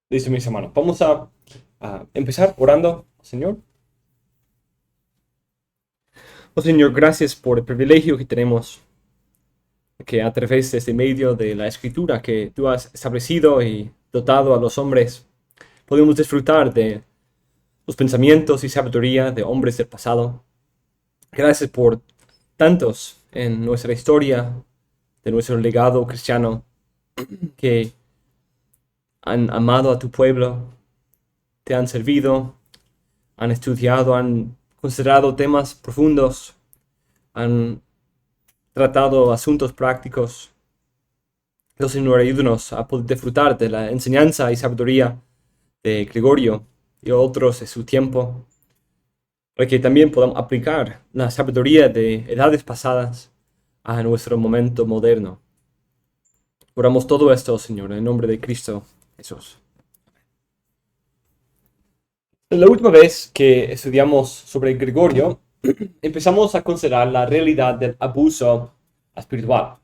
Listo, mis hermanos. Vamos a empezar orando, Señor. Oh Señor, gracias por el privilegio que tenemos, que a través de este medio de la Escritura que tú has establecido y dotado a los hombres, podemos disfrutar de los pensamientos y sabiduría de hombres del pasado. Gracias por tantos en nuestra historia, de nuestro legado cristiano, que han amado a tu pueblo, te han servido, han estudiado, han considerado temas profundos, han tratado asuntos prácticos. Dios, Señor, ayúdanos a poder disfrutar de la enseñanza y sabiduría de Gregorio y otros de su tiempo, para que también podamos aplicar la sabiduría de edades pasadas a nuestro momento moderno. Oramos todo esto, Señor, en el nombre de Cristo Jesús. La última vez que estudiamos sobre Gregorio, empezamos a considerar la realidad del abuso espiritual.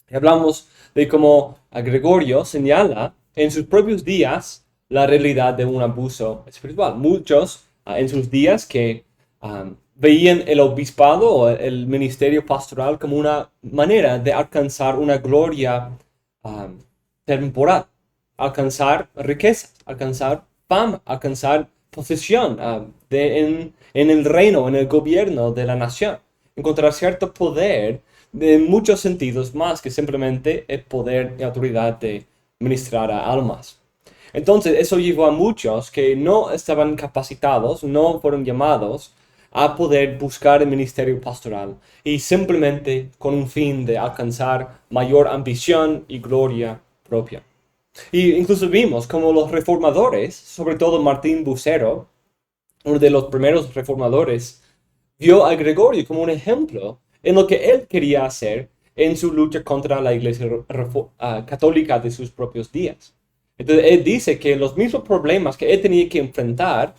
Y hablamos de cómo a Gregorio señala en sus propios días la realidad de un abuso espiritual. Muchos en sus días que veían el obispado o el ministerio pastoral como una manera de alcanzar una gloria temporal, alcanzar riqueza, alcanzar fama, alcanzar posesión en el reino, en el gobierno de la nación, encontrar cierto poder de muchos sentidos más que simplemente el poder y autoridad de ministrar a almas. Entonces eso llevó a muchos que no estaban capacitados, no fueron llamados a poder buscar el ministerio pastoral y simplemente con un fin de alcanzar mayor ambición y gloria propia. Y incluso vimos como los reformadores, sobre todo Martín Bucero, uno de los primeros reformadores, vio a Gregorio como un ejemplo en lo que él quería hacer en su lucha contra la iglesia católica de sus propios días. Entonces él dice que los mismos problemas que él tenía que enfrentar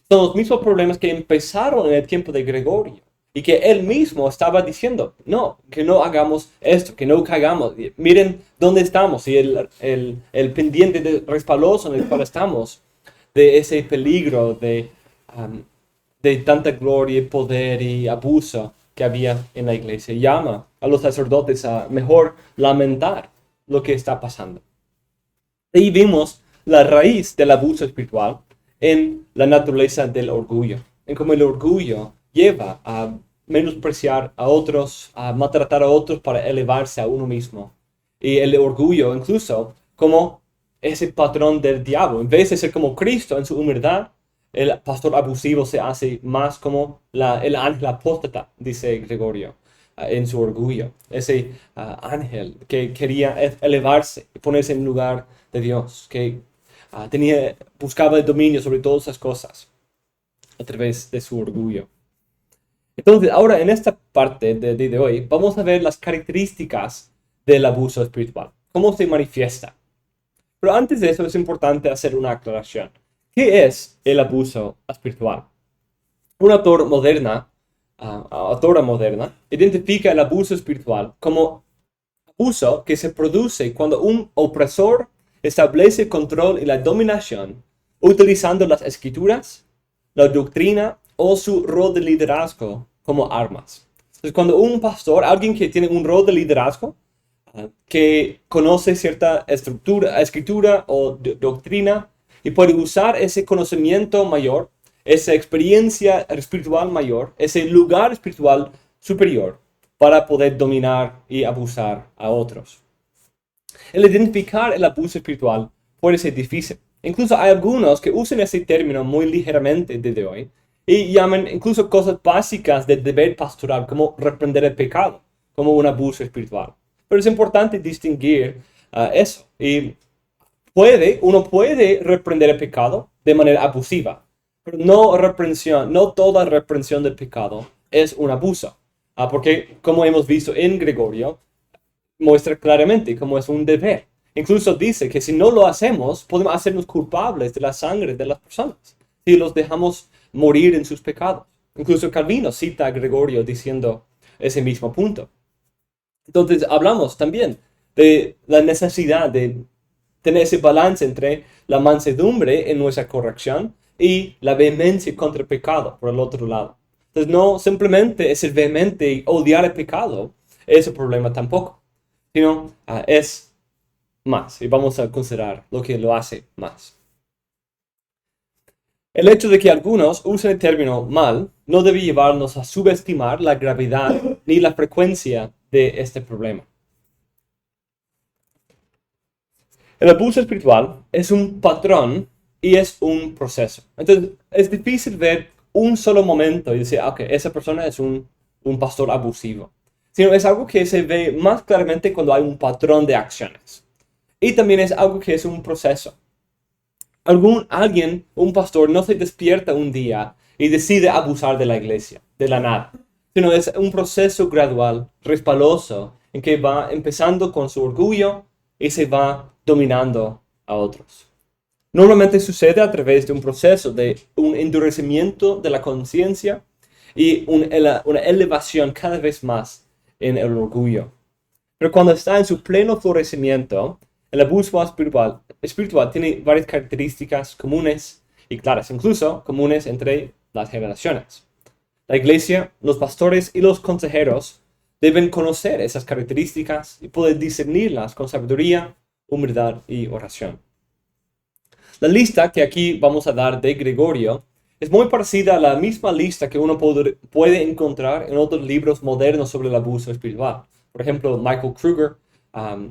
son los mismos problemas que empezaron en el tiempo de Gregorio. Y que él mismo estaba diciendo, no, que no hagamos esto, que no caigamos. Miren dónde estamos y el pendiente de resbaloso en el cual estamos, de ese peligro de tanta gloria, poder y abuso que había en la iglesia. Llama a los sacerdotes a mejor lamentar lo que está pasando. Y vimos la raíz del abuso espiritual en la naturaleza del orgullo, en cómo el orgullo lleva a menospreciar a otros, a maltratar a otros para elevarse a uno mismo. Y el orgullo incluso como ese patrón del diablo. En vez de ser como Cristo en su humildad, el pastor abusivo se hace más como el ángel apóstata, dice Gregorio, en su orgullo. Ese ángel que quería elevarse y ponerse en lugar de Dios, que buscaba el dominio sobre todas esas cosas a través de su orgullo. Entonces, ahora en esta parte de hoy, vamos a ver las características del abuso espiritual, cómo se manifiesta. Pero antes de eso es importante hacer una aclaración. ¿Qué es el abuso espiritual? Una autora moderna, identifica el abuso espiritual como abuso que se produce cuando un opresor establece el control y la dominación utilizando las escrituras, la doctrina o su rol de liderazgo como armas. Entonces, cuando un pastor, alguien que tiene un rol de liderazgo, que conoce cierta escritura o doctrina y puede usar ese conocimiento mayor, esa experiencia espiritual mayor, ese lugar espiritual superior para poder dominar y abusar a otros. El identificar el abuso espiritual puede ser difícil. Incluso hay algunos que usan ese término muy ligeramente desde hoy y llaman incluso cosas básicas del deber pastoral como reprender el pecado, como un abuso espiritual. Pero es importante distinguir eso. Y uno puede reprender el pecado de manera abusiva, pero no toda reprensión del pecado es un abuso. Porque como hemos visto en Gregorio, muestra claramente cómo es un deber. Incluso dice que si no lo hacemos, podemos hacernos culpables de la sangre de las personas, si los dejamos morir en sus pecados. Incluso Calvino cita a Gregorio diciendo ese mismo punto. Entonces hablamos también de la necesidad de tener ese balance entre la mansedumbre en nuestra corrección y la vehemencia contra el pecado por el otro lado. Entonces no simplemente es el vehemente y odiar el pecado, es el problema tampoco, sino es más, y vamos a considerar lo que lo hace más. El hecho de que algunos usen el término mal no debe llevarnos a subestimar la gravedad ni la frecuencia de este problema. El abuso espiritual es un patrón y es un proceso. Entonces, es difícil ver un solo momento y decir, ok, esa persona es un pastor abusivo. Sino es algo que se ve más claramente cuando hay un patrón de acciones. Y también es algo que es un proceso. Un pastor no se despierta un día y decide abusar de la iglesia, de la nada. Sino es un proceso gradual, resbaloso, en que va empezando con su orgullo y se va dominando a otros. Normalmente sucede a través de un proceso de un endurecimiento de la conciencia y una elevación cada vez más en el orgullo. Pero cuando está en su pleno florecimiento, el abuso espiritual tiene varias características comunes y claras, incluso comunes entre las generaciones. La iglesia, los pastores y los consejeros deben conocer esas características y poder discernirlas con sabiduría, humildad y oración. La lista que aquí vamos a dar de Gregorio es muy parecida a la misma lista que uno puede encontrar en otros libros modernos sobre el abuso espiritual. Por ejemplo, Michael Kruger,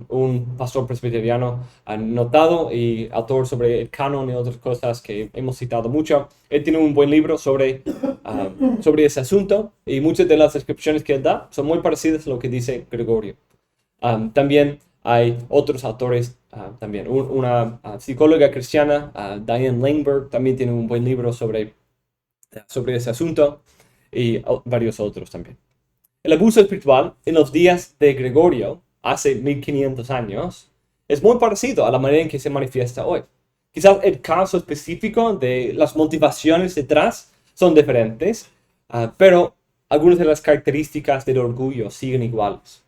un pastor presbiteriano notado y autor sobre el canon y otras cosas que hemos citado mucho. Él tiene un buen libro sobre ese asunto y muchas de las descripciones que él da son muy parecidas a lo que dice Gregorio. También hay otros autores, también una psicóloga cristiana, Diane Langberg, también tiene un buen libro sobre ese asunto y varios otros también. El abuso espiritual en los días de Gregorio, hace 1500 años, es muy parecido a la manera en que se manifiesta hoy. Quizás el caso específico de las motivaciones detrás son diferentes, pero algunas de las características del orgullo siguen iguales.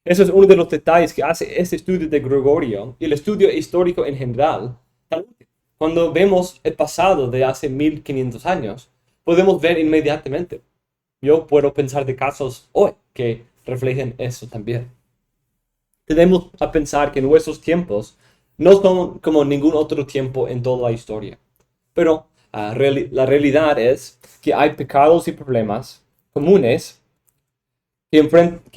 Eso es uno de los detalles que hace este estudio de Gregorio y el estudio histórico en general tan útil. Cuando vemos el pasado de hace 1500 años, podemos ver inmediatamente. Yo puedo pensar de casos hoy que reflejen eso también. Tenemos a pensar que nuestros tiempos no son como ningún otro tiempo en toda la historia. Pero la realidad es que hay pecados y problemas comunes que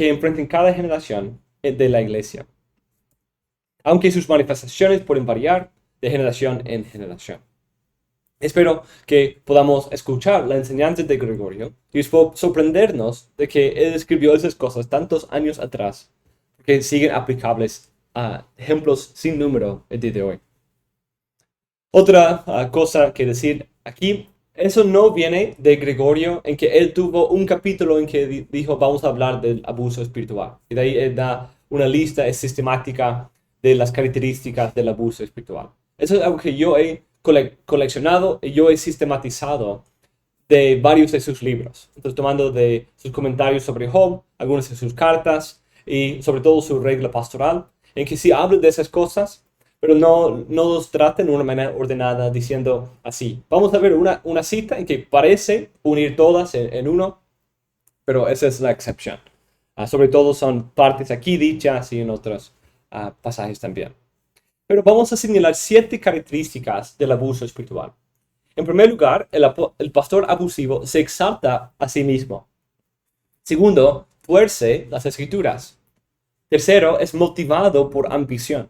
enfrenten cada generación de la iglesia, aunque sus manifestaciones pueden variar de generación en generación. Espero que podamos escuchar la enseñanza de Gregorio y sorprendernos de que él escribió esas cosas tantos años atrás, que siguen aplicables a ejemplos sin número el día de hoy. Otra cosa que decir aquí, eso no viene de Gregorio, en que él tuvo un capítulo en que dijo vamos a hablar del abuso espiritual. Y de ahí él da una lista sistemática de las características del abuso espiritual. Eso es algo que yo he coleccionado y yo he sistematizado de varios de sus libros. Entonces tomando de sus comentarios sobre Job, algunas de sus cartas y sobre todo su regla pastoral, en que sí habla de esas cosas, pero no los trata de una manera ordenada diciendo así. Vamos a ver una cita en que parece unir todas en uno, pero esa es la excepción. Sobre todo son partes aquí dichas y en otros pasajes también. Pero vamos a señalar 7 características del abuso espiritual. En primer lugar, el pastor abusivo se exalta a sí mismo. Segundo, tuerce las escrituras. Tercero, es motivado por ambición.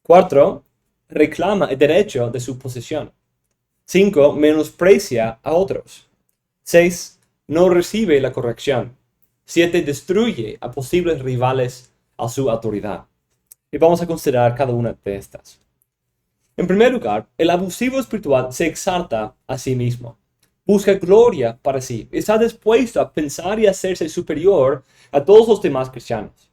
4. Reclama el derecho de su posesión. 5. Menosprecia a otros. 6. No recibe la corrección. 7. Destruye a posibles rivales a su autoridad. Y vamos a considerar cada una de estas. En primer lugar, el abusivo espiritual se exalta a sí mismo. Busca gloria para sí. Está dispuesto a pensar y hacerse superior a todos los demás cristianos.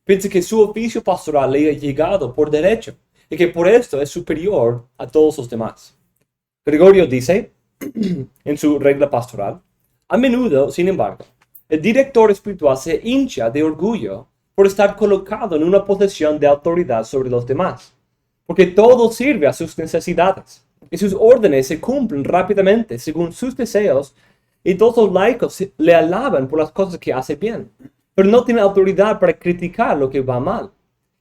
Piensa que su oficio pastoral le ha llegado por derecho y que por esto es superior a todos los demás. Gregorio dice en su regla pastoral, a menudo, sin embargo, el director espiritual se hincha de orgullo por estar colocado en una posición de autoridad sobre los demás. porque todo sirve a sus necesidades, y sus órdenes se cumplen rápidamente según sus deseos, y todos los laicos le alaban por las cosas que hace bien, pero no tienen autoridad para criticar lo que va mal,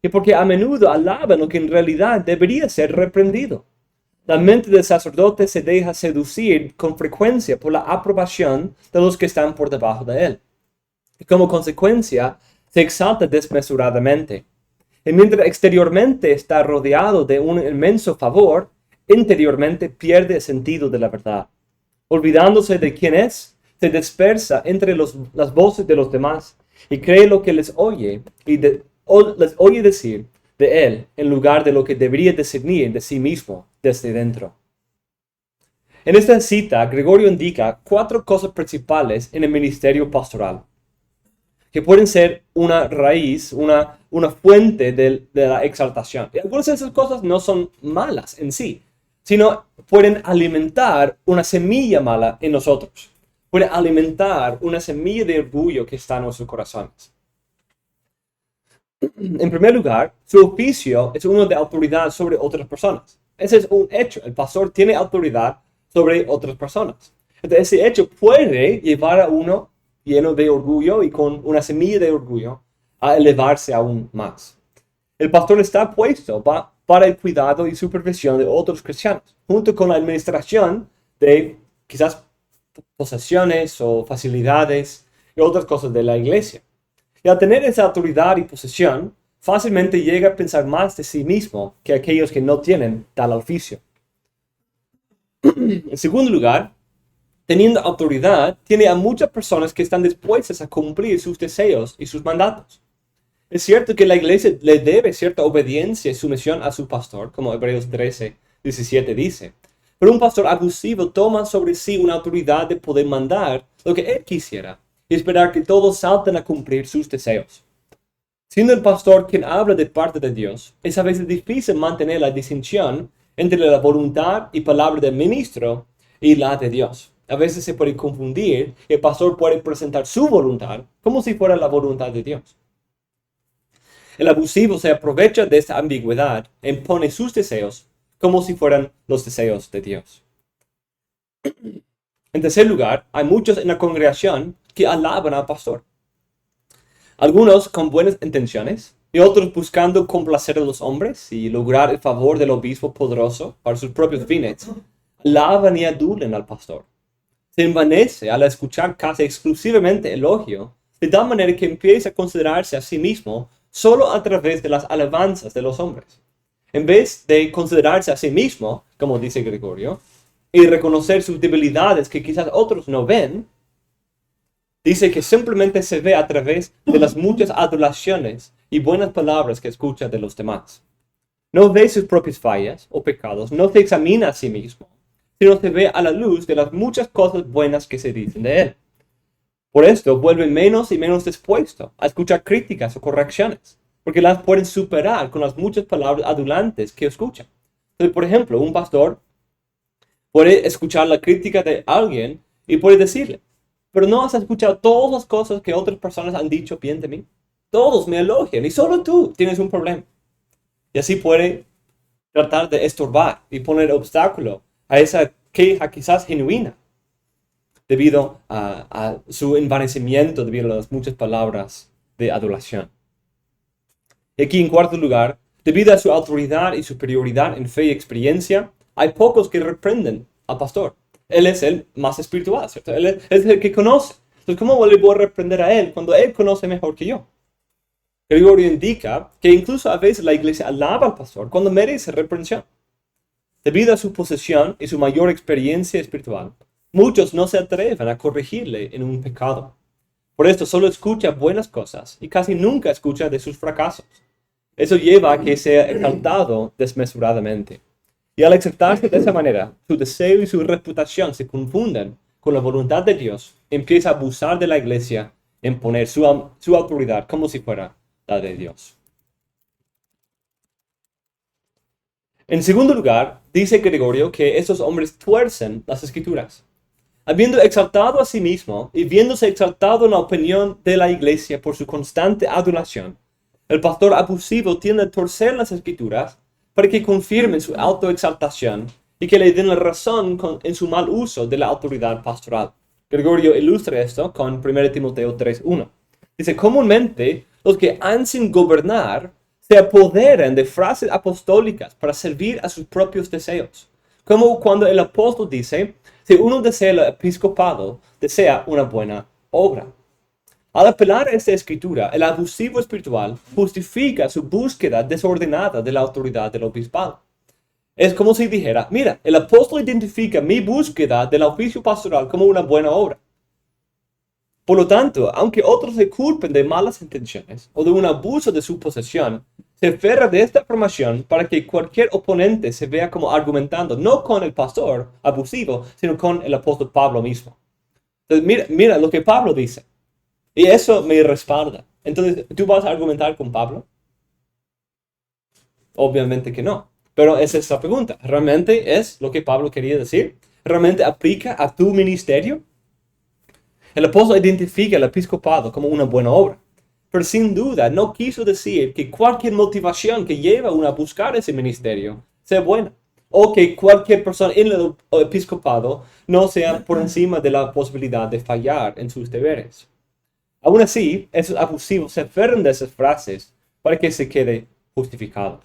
y porque a menudo alaban lo que en realidad debería ser reprendido. La mente del sacerdote se deja seducir con frecuencia por la aprobación de los que están por debajo de él, y como consecuencia se exalta desmesuradamente. Y mientras exteriormente está rodeado de un inmenso favor, interiormente pierde el sentido de la verdad. Olvidándose de quién es, se dispersa entre las voces de los demás y cree lo que les oye les oye decir de él en lugar de lo que debería discernir de sí mismo desde dentro. En esta cita, Gregorio indica 4 cosas principales en el ministerio pastoral, que pueden ser una raíz, una fuente de la exaltación. Y algunas de esas cosas no son malas en sí, sino pueden alimentar una semilla mala en nosotros. Pueden alimentar una semilla de orgullo que está en nuestros corazones. En primer lugar, su oficio es uno de autoridad sobre otras personas. Ese es un hecho. El pastor tiene autoridad sobre otras personas. Entonces, ese hecho puede llevar a uno lleno de orgullo y con una semilla de orgullo a elevarse aún más. El pastor está puesto para el cuidado y supervisión de otros cristianos, junto con la administración de quizás posesiones o facilidades y otras cosas de la iglesia. Y al tener esa autoridad y posesión, fácilmente llega a pensar más de sí mismo que aquellos que no tienen tal oficio. En segundo lugar, teniendo autoridad, tiene a muchas personas que están dispuestas a cumplir sus deseos y sus mandatos. Es cierto que la iglesia le debe cierta obediencia y sumisión a su pastor, como Hebreos 13:17 dice. Pero un pastor abusivo toma sobre sí una autoridad de poder mandar lo que él quisiera y esperar que todos salten a cumplir sus deseos. Siendo el pastor quien habla de parte de Dios, es a veces difícil mantener la distinción entre la voluntad y palabra del ministro y la de Dios. A veces se puede confundir y el pastor puede presentar su voluntad como si fuera la voluntad de Dios. El abusivo se aprovecha de esta ambigüedad e impone sus deseos como si fueran los deseos de Dios. En tercer lugar, hay muchos en la congregación que alaban al pastor. Algunos con buenas intenciones y otros buscando complacer a los hombres y lograr el favor del obispo poderoso para sus propios fines, alaban y adulan al pastor. Se envanece al escuchar casi exclusivamente elogio, de tal manera que empieza a considerarse a sí mismo solo a través de las alabanzas de los hombres. En vez de considerarse a sí mismo, como dice Gregorio, y reconocer sus debilidades que quizás otros no ven, dice que simplemente se ve a través de las muchas adulaciones y buenas palabras que escucha de los demás. No ve sus propias fallas o pecados, no se examina a sí mismo, sino se ve a la luz de las muchas cosas buenas que se dicen de él. Por esto vuelve menos y menos dispuesto a escuchar críticas o correcciones, porque las pueden superar con las muchas palabras adulantes que escuchan. Entonces, por ejemplo, un pastor puede escuchar la crítica de alguien y puede decirle: pero no has escuchado todas las cosas que otras personas han dicho bien de mí. Todos me elogian y solo tú tienes un problema. Y así puede tratar de estorbar y poner obstáculo a esa queja quizás genuina, debido a su envanecimiento, debido a las muchas palabras de adulación. Y aquí en cuarto lugar, debido a su autoridad y superioridad en fe y experiencia, hay pocos que reprenden al pastor. Él es el más espiritual, ¿cierto? Él es el que conoce. Entonces, ¿cómo le voy a reprender a él cuando él conoce mejor que yo? Gregorio indica que incluso a veces la iglesia alaba al pastor cuando merece reprensión. Debido a su posesión y su mayor experiencia espiritual, muchos no se atreven a corregirle en un pecado. Por esto solo escucha buenas cosas y casi nunca escucha de sus fracasos. Eso lleva a que sea exaltado desmesuradamente. Y al exaltarse de esa manera, su deseo y su reputación se confunden con la voluntad de Dios. Empieza a abusar de la iglesia en poner su autoridad como si fuera la de Dios. En segundo lugar, dice Gregorio que estos hombres tuercen las escrituras. Habiendo exaltado a sí mismo y viéndose exaltado en la opinión de la iglesia por su constante adulación, el pastor abusivo tiende a torcer las escrituras para que confirmen su autoexaltación y que le den la razón en su mal uso de la autoridad pastoral. Gregorio ilustra esto con 1 Timoteo 3:1. Dice, comúnmente los que ansian gobernar se apoderan de frases apostólicas para servir a sus propios deseos. Como cuando el apóstol dice, si uno desea el episcopado, desea una buena obra. Al apelar a esta escritura, el abusivo espiritual justifica su búsqueda desordenada de la autoridad del obispado. Es como si dijera, mira, el apóstol identifica mi búsqueda del oficio pastoral como una buena obra. Por lo tanto, aunque otros se culpen de malas intenciones o de un abuso de su posesión, se aferra de esta afirmación para que cualquier oponente se vea como argumentando no con el pastor abusivo, sino con el apóstol Pablo mismo. Entonces, mira lo que Pablo dice. Y eso me respalda. Entonces, ¿tú vas a argumentar con Pablo? Obviamente que no. Pero esa es la pregunta. ¿Realmente es lo que Pablo quería decir? ¿Realmente aplica a tu ministerio? El apóstol identifica el episcopado como una buena obra, pero sin duda no quiso decir que cualquier motivación que lleva a uno a buscar ese ministerio sea buena, o que cualquier persona en el episcopado no sea por encima de la posibilidad de fallar en sus deberes. Aún así, esos abusivos se aferran de esas frases para que se quede justificado.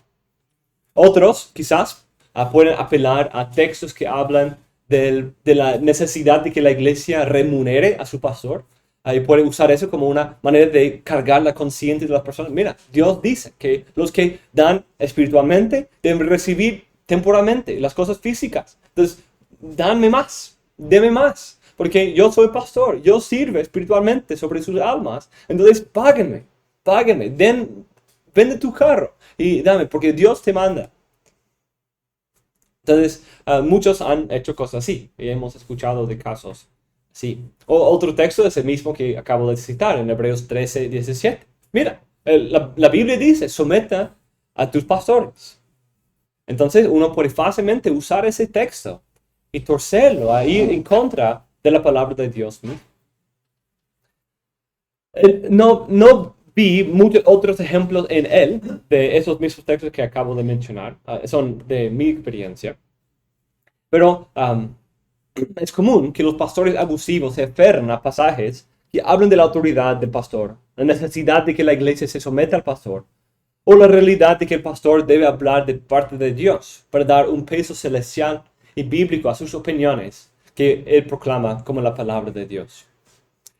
Otros, quizás, pueden apelar a textos que hablan de la necesidad de que la iglesia remunere a su pastor. Y puede usar eso como una manera de cargar la conciencia de las personas. Mira, Dios dice que los que dan espiritualmente deben recibir temporalmente las cosas físicas. Entonces, dame más, deme más, porque yo soy pastor, yo sirvo espiritualmente sobre sus almas. Entonces, páguenme, vende tu carro y dame, porque Dios te manda. Entonces, muchos han hecho cosas así, y hemos escuchado de casos así. Otro texto es el mismo que acabo de citar, en Hebreos 13:17. Mira, la Biblia dice, someta a tus pastores. Entonces, uno puede fácilmente usar ese texto y torcerlo, a ir en contra de la palabra de Dios mismo. No vi muchos otros ejemplos en él de esos mismos textos que acabo de mencionar. Son de mi experiencia. Pero es común que los pastores abusivos se aferren a pasajes que hablan de la autoridad del pastor, la necesidad de que la iglesia se someta al pastor, o la realidad de que el pastor debe hablar de parte de Dios para dar un peso celestial y bíblico a sus opiniones que él proclama como la palabra de Dios.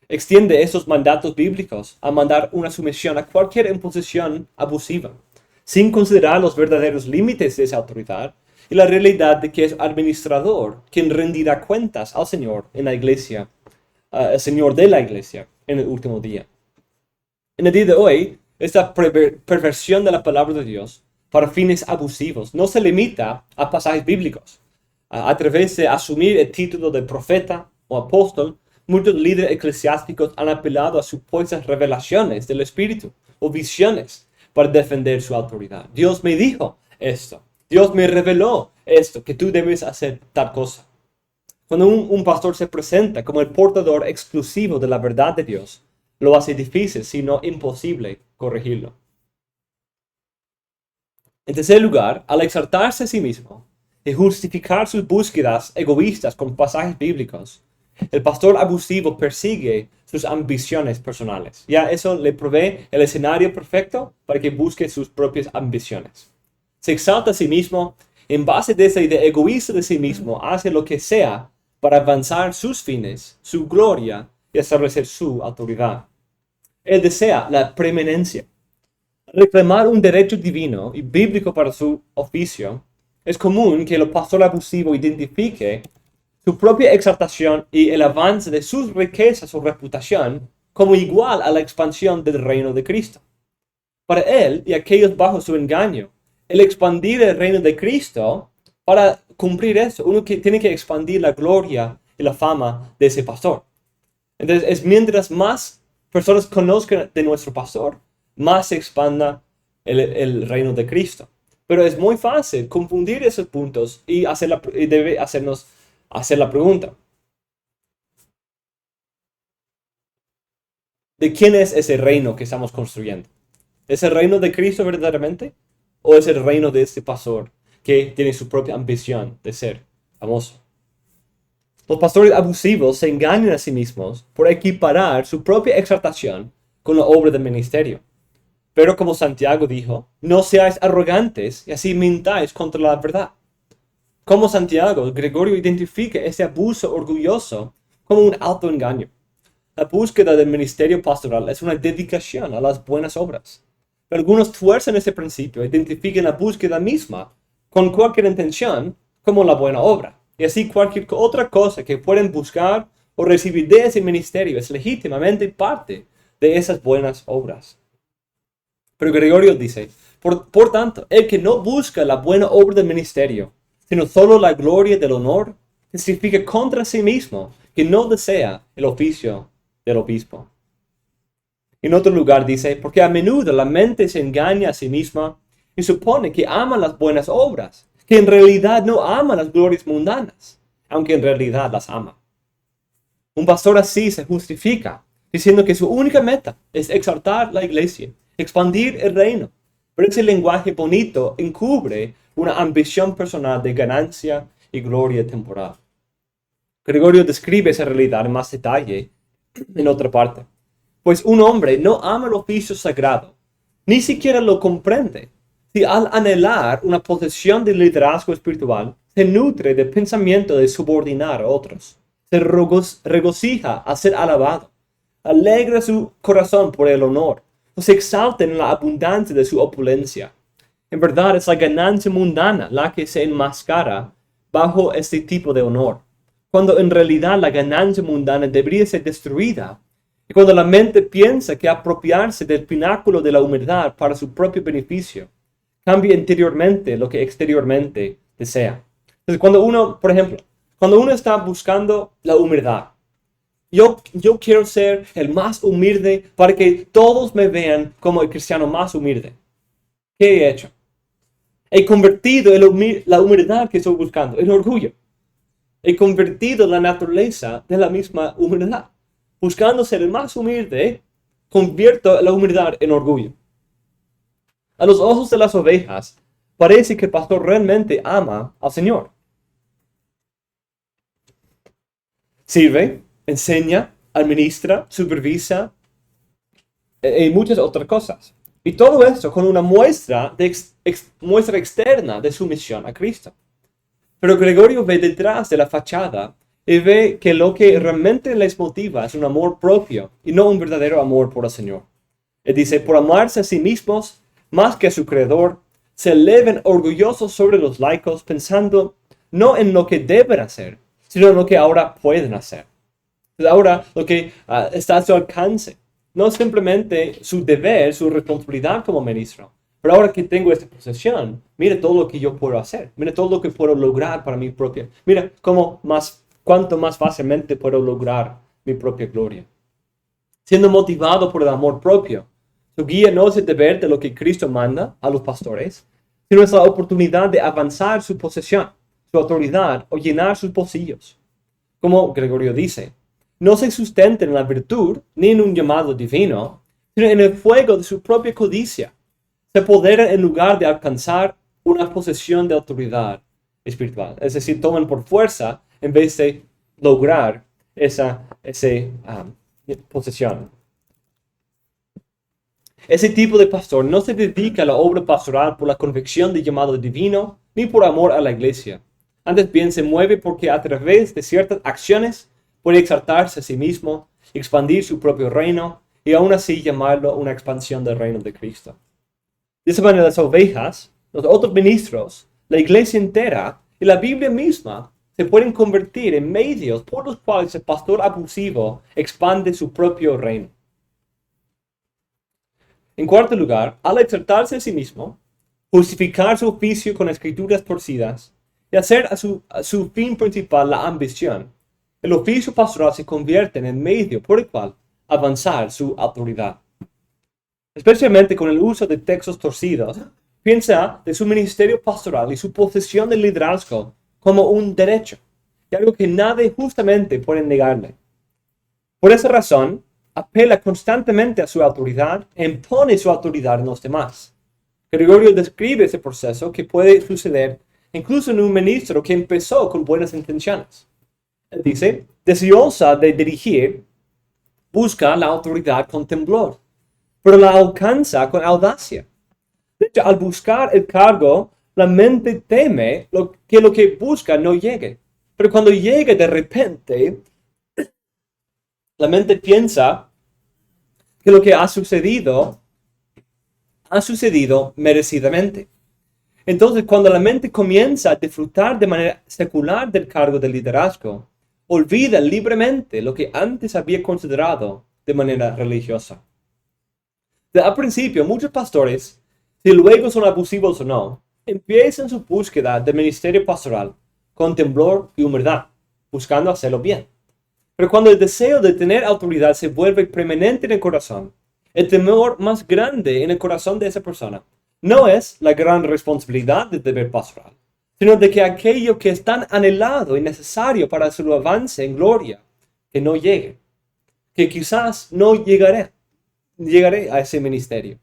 Extiende esos mandatos bíblicos a mandar una sumisión a cualquier imposición abusiva, sin considerar los verdaderos límites de esa autoridad y la realidad de que es administrador quien rendirá cuentas al Señor en la iglesia, el Señor de la iglesia en el último día. En el día de hoy, esta perversión de la palabra de Dios para fines abusivos no se limita a pasajes bíblicos. A través de asumir el título de profeta o apóstol, muchos líderes eclesiásticos han apelado a supuestas revelaciones del Espíritu o visiones para defender su autoridad. Dios me dijo esto. Dios me reveló esto, que tú debes hacer tal cosa. Cuando un pastor se presenta como el portador exclusivo de la verdad de Dios, lo hace difícil, si no imposible, corregirlo. En tercer lugar, al exaltarse a sí mismo y justificar sus búsquedas egoístas con pasajes bíblicos, el pastor abusivo persigue sus ambiciones personales. Ya eso le provee el escenario perfecto para que busque sus propias ambiciones. Se exalta a sí mismo, en base de esa idea egoísta de sí mismo, hace lo que sea para avanzar sus fines, su gloria y establecer su autoridad. Él desea la preeminencia. Reclamar un derecho divino y bíblico para su oficio. Es común que el pastor abusivo identifique su propia exaltación y el avance de sus riquezas o reputación como igual a la expansión del reino de Cristo. Para él y aquellos bajo su engaño, el expandir el reino de Cristo, para cumplir eso, uno tiene que expandir la gloria y la fama de ese pastor. Entonces, es mientras más personas conozcan de nuestro pastor, más se expanda el reino de Cristo. Pero es muy fácil confundir esos puntos y debe hacernos hacer la pregunta: ¿de quién es ese reino que estamos construyendo? ¿Es el reino de Cristo verdaderamente? ¿O es el reino de este pastor que tiene su propia ambición de ser famoso? Los pastores abusivos se engañan a sí mismos por equiparar su propia exaltación con la obra del ministerio. Pero como Santiago dijo, no seáis arrogantes y así mintáis contra la verdad. Como Santiago, Gregorio identifica este abuso orgulloso como un alto engaño. La búsqueda del ministerio pastoral es una dedicación a las buenas obras. Pero algunos tuercen ese principio, identifican la búsqueda misma con cualquier intención como la buena obra. Y así cualquier otra cosa que pueden buscar o recibir de ese ministerio es legítimamente parte de esas buenas obras. Pero Gregorio dice, por tanto, el que no busca la buena obra del ministerio, sino solo la gloria del honor, testifica contra sí mismo que no desea el oficio del obispo. En otro lugar dice, porque a menudo la mente se engaña a sí misma y supone que ama las buenas obras, que en realidad no ama las glorias mundanas, aunque en realidad las ama. Un pastor así se justifica, diciendo que su única meta es exaltar la iglesia, expandir el reino. Pero ese lenguaje bonito encubre una ambición personal de ganancia y gloria temporal. Gregorio describe esa realidad en más detalle en otra parte. Pues un hombre no ama el oficio sagrado, ni siquiera lo comprende, si al anhelar una posición de liderazgo espiritual, se nutre de pensamiento de subordinar a otros, se regocija a ser alabado, alegra su corazón por el honor, o se exalta en la abundancia de su opulencia. En verdad es la ganancia mundana la que se enmascara bajo este tipo de honor, cuando en realidad la ganancia mundana debería ser destruida. Y cuando la mente piensa que apropiarse del pináculo de la humildad para su propio beneficio, cambia interiormente lo que exteriormente desea. Entonces, cuando uno, por ejemplo, cuando uno está buscando la humildad, yo quiero ser el más humilde para que todos me vean como el cristiano más humilde. ¿Qué he hecho? He convertido la humildad que estoy buscando en orgullo. He convertido la naturaleza de la misma humildad. Buscando ser el más humilde, convierto la humildad en orgullo. A los ojos de las ovejas, parece que el pastor realmente ama al Señor. Sirve, enseña, administra, supervisa y muchas otras cosas. Y todo esto con una muestra externa de sumisión a Cristo. Pero Gregorio ve detrás de la fachada y ve que lo que realmente les motiva es un amor propio y no un verdadero amor por el Señor. Él dice, por amarse a sí mismos más que a su Creador, se eleven orgullosos sobre los laicos pensando no en lo que deben hacer, sino en lo que ahora pueden hacer. Ahora lo que está a su alcance, no simplemente su deber, su responsabilidad como ministro, pero ahora que tengo esta posesión, mira todo lo que yo puedo hacer, mira todo lo que puedo lograr para mi propia, mira cuánto más fácilmente puedo lograr mi propia gloria. Siendo motivado por el amor propio, su guía no es el deber de lo que Cristo manda a los pastores, sino es la oportunidad de avanzar su posesión, su autoridad o llenar sus bolsillos. Como Gregorio dice, no se sustenten en la virtud ni en un llamado divino, sino en el fuego de su propia codicia. Se apoderan en lugar de alcanzar una posesión de autoridad espiritual. Es decir, toman por fuerza en vez de lograr esa posesión. Ese tipo de pastor no se dedica a la obra pastoral por la convicción de llamado divino ni por amor a la iglesia. Antes bien se mueve porque a través de ciertas acciones puede exaltarse a sí mismo, expandir su propio reino y aún así llamarlo una expansión del reino de Cristo. De esa manera las ovejas, los otros ministros, la iglesia entera y la Biblia misma se pueden convertir en medios por los cuales el pastor abusivo expande su propio reino. En cuarto lugar, al exaltarse a sí mismo, justificar su oficio con escrituras torcidas y hacer a su fin principal la ambición, el oficio pastoral se convierte en el medio por el cual avanzar su autoridad. Especialmente con el uso de textos torcidos, piensa de su ministerio pastoral y su posesión de liderazgo como un derecho, y algo que nadie justamente puede negarle. Por esa razón, apela constantemente a su autoridad e impone su autoridad en los demás. Gregorio describe ese proceso que puede suceder incluso en un ministro que empezó con buenas intenciones. Él dice, deseosa de dirigir, busca la autoridad con temblor, pero la alcanza con audacia. De hecho, al buscar el cargo, la mente teme que lo que busca no llegue. Pero cuando llegue de repente, la mente piensa que lo que ha sucedido merecidamente. Entonces, cuando la mente comienza a disfrutar de manera secular del cargo de liderazgo, olvida libremente lo que antes había considerado de manera religiosa. Al principio, muchos pastores, si luego son abusivos o no, empiezan su búsqueda del ministerio pastoral con temblor y humildad, buscando hacerlo bien. Pero cuando el deseo de tener autoridad se vuelve preeminente en el corazón, el temor más grande en el corazón de esa persona no es la gran responsabilidad del deber pastoral, sino de que aquello que es tan anhelado y necesario para su avance en gloria, que no llegue, que quizás no llegaré a ese ministerio.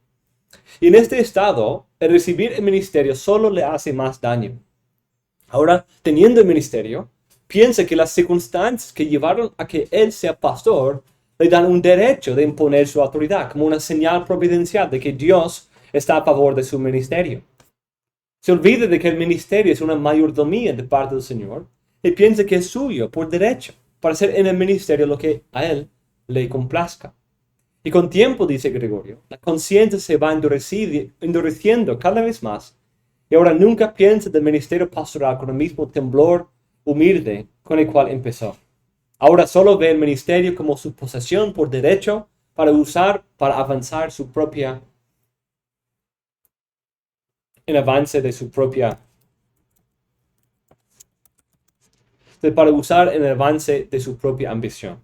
Y en este estado, el recibir el ministerio solo le hace más daño. Ahora, teniendo el ministerio, piensa que las circunstancias que llevaron a que él sea pastor le dan un derecho de imponer su autoridad, como una señal providencial de que Dios está a favor de su ministerio. Se olvida de que el ministerio es una mayordomía de parte del Señor y piensa que es suyo por derecho para hacer en el ministerio lo que a él le complazca. Y con tiempo, dice Gregorio, la conciencia se va endureciendo cada vez más y ahora nunca piensa del ministerio pastoral con el mismo temblor humilde con el cual empezó. Ahora solo ve el ministerio como su posesión por derecho para usar para avanzar su propia en avance de su propia para usar en el avance de su propia ambición.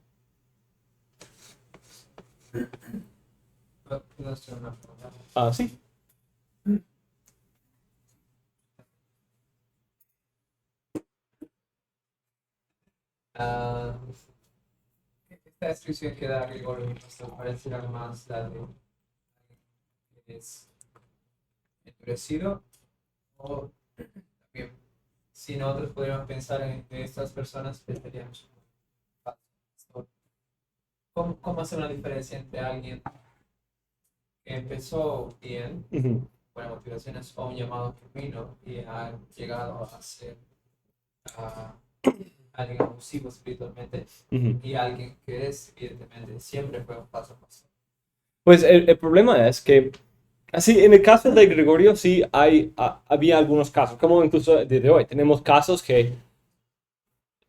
Sí. Esta descripción que da Gregorio parece más la de que es endurecido, o también si nosotros podríamos pensar en estas personas, pensaríamos ¿cómo hacer una diferencia entre alguien que empezó bien, buenas motivaciones, o un llamado genuino y ha llegado a ser alguien abusivo espiritualmente, y alguien que es, evidentemente, siempre fue un paso a paso? Pues el problema es que, así, en el caso de Gregorio, sí había algunos casos, como incluso desde hoy. Tenemos casos que,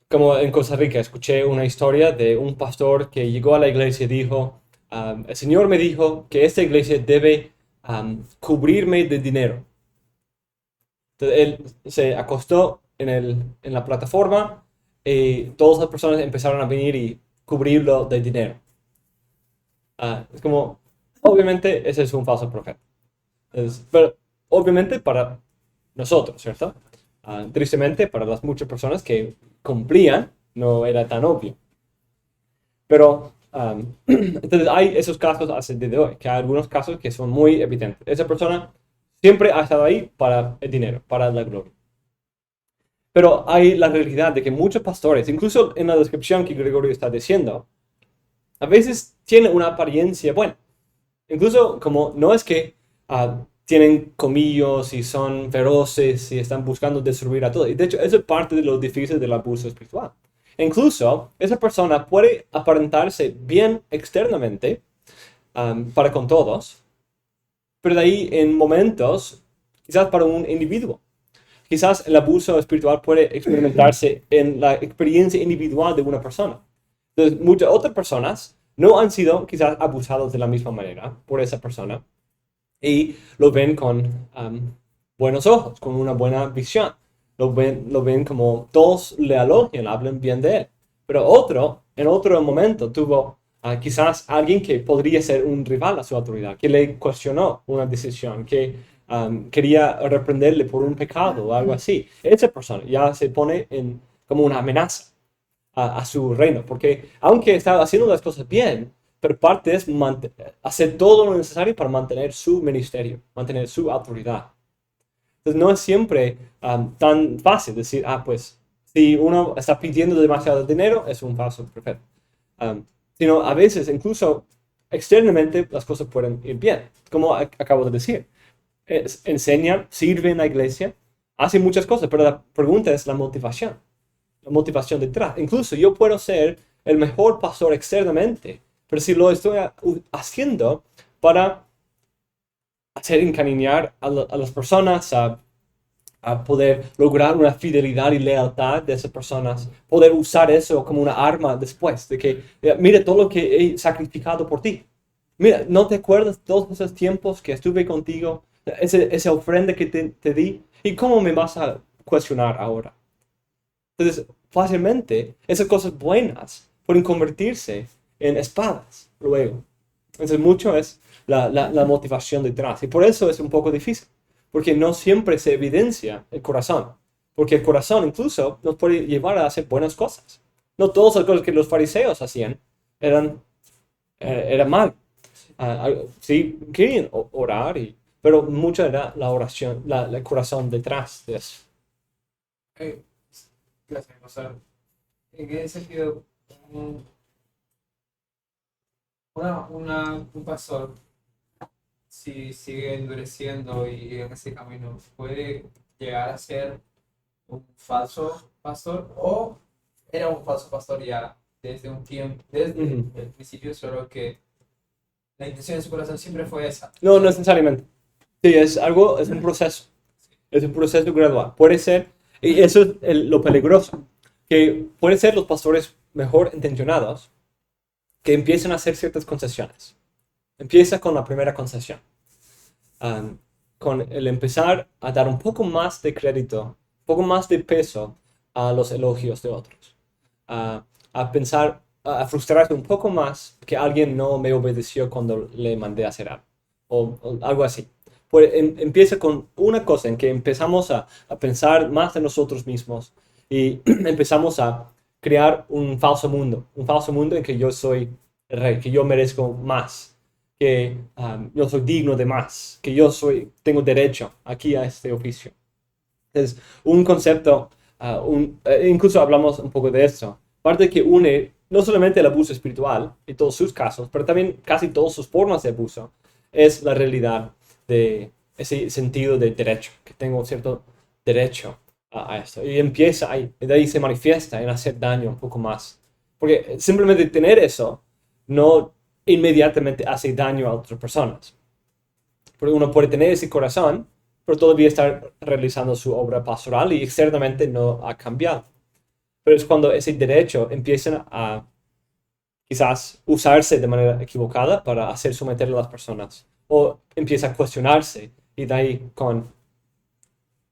como en Costa Rica, escuché una historia de un pastor que llegó a la iglesia y dijo, el Señor me dijo que esta iglesia debe cubrirme de dinero. Entonces él se acostó en la plataforma y todas las personas empezaron a venir y cubrirlo de dinero. Es como, obviamente ese es un falso profeta. Pero obviamente para nosotros, ¿cierto? Tristemente para las muchas personas que cumplían no era tan obvio. Pero entonces hay esos casos hasta el día de hoy, que hay algunos casos que son muy evidentes. Esa persona siempre ha estado ahí para el dinero, para la gloria. Pero hay la realidad de que muchos pastores, incluso en la descripción que Gregorio está diciendo, a veces tienen una apariencia buena. Incluso como no es que tienen colmillos y son feroces y están buscando destruir a todos. Y de hecho, eso es parte de lo difícil del abuso espiritual. Incluso esa persona puede aparentarse bien externamente para con todos, pero de ahí en momentos, quizás para un individuo. Quizás el abuso espiritual puede experimentarse en la experiencia individual de una persona. Entonces, muchas otras personas no han sido quizás abusados de la misma manera por esa persona y lo ven con buenos ojos, con una buena visión. Lo ven como todos le elogian, hablan bien de él. Pero en otro momento tuvo quizás alguien que podría ser un rival a su autoridad, que le cuestionó una decisión, que quería reprenderle por un pecado o algo así. Esa persona ya se pone como una amenaza a su reino, porque aunque estaba haciendo las cosas bien, pero parte es hacer todo lo necesario para mantener su ministerio, mantener su autoridad. Entonces no es siempre tan fácil decir, pues si uno está pidiendo demasiado dinero, es un falso profeta. Sino a veces incluso externamente las cosas pueden ir bien, como acabo de decir. Enseña, sirve en la iglesia, hace muchas cosas, pero la pregunta es la motivación detrás. Incluso yo puedo ser el mejor pastor externamente, pero si lo estoy haciendo para hacer encariñar a las personas, a poder lograr una fidelidad y lealtad de esas personas, poder usar eso como una arma después, de que, mira todo lo que he sacrificado por ti. Mira, ¿no te acuerdas todos esos tiempos que estuve contigo? Esa ofrenda que te di. ¿Y cómo me vas a cuestionar ahora? Entonces, fácilmente, esas cosas buenas pueden convertirse en espadas luego. Entonces, mucho es la motivación detrás. Y por eso es un poco difícil, porque no siempre se evidencia el corazón. Porque el corazón incluso nos puede llevar a hacer buenas cosas. No todas las cosas que los fariseos hacían eran mal. Sí, querían orar, pero mucha era la oración, el corazón detrás de eso. Gracias, o sea, en ese sentido, un pastor, si sigue endureciendo y en ese camino, puede llegar a ser un falso pastor, o era un falso pastor ya desde un tiempo, desde el principio, solo que la intención de su corazón siempre fue esa. No necesariamente. Sí, es un proceso. Es un proceso gradual. Puede ser, y eso es lo peligroso, que pueden ser los pastores mejor intencionados que empiezan a hacer ciertas concesiones. Empieza con la primera concesión. Con el empezar a dar un poco más de crédito, un poco más de peso a los elogios de otros. A pensar, a frustrarse un poco más que alguien no me obedeció cuando le mandé a hacer algo. O algo así. Pues empieza con una cosa en que empezamos a pensar más de nosotros mismos y empezamos a crear un falso mundo en que yo soy el rey, que yo merezco más, que yo soy digno de más, que tengo derecho aquí a este oficio. Es un concepto, incluso hablamos un poco de esto, parte que une no solamente el abuso espiritual y todos sus casos, pero también casi todas sus formas de abuso, es la realidad de ese sentido de derecho, que tengo cierto derecho a esto. Y empieza ahí, de ahí se manifiesta en hacer daño un poco más. Porque simplemente tener eso no inmediatamente hace daño a otras personas. Porque uno puede tener ese corazón, pero todavía estar realizando su obra pastoral y externamente no ha cambiado. Pero es cuando ese derecho empieza a quizás usarse de manera equivocada para hacer someter a las personas. O empieza a cuestionarse y de ahí con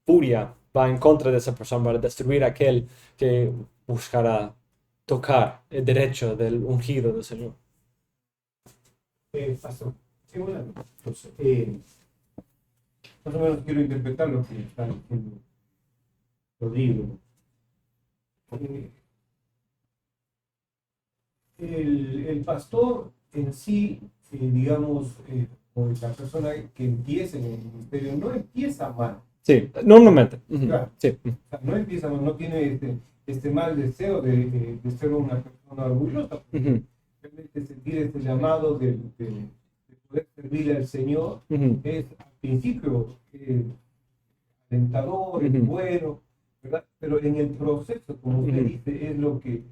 furia va en contra de esa persona para destruir a aquel que buscará tocar el derecho del ungido del Señor. Pastor, sí, bueno, pues, más o menos quiero interpretar lo que está diciendo Rodrigo. El pastor en sí, digamos, o la persona que empieza en el ministerio, no empieza mal. Sí, normalmente. Claro. Sí. O sea, no empieza mal, no tiene este mal deseo de ser una persona orgullosa. Realmente sentir este llamado de poder servirle al Señor es al principio alentador, es bueno, ¿verdad? Pero en el proceso, como usted dice, es lo que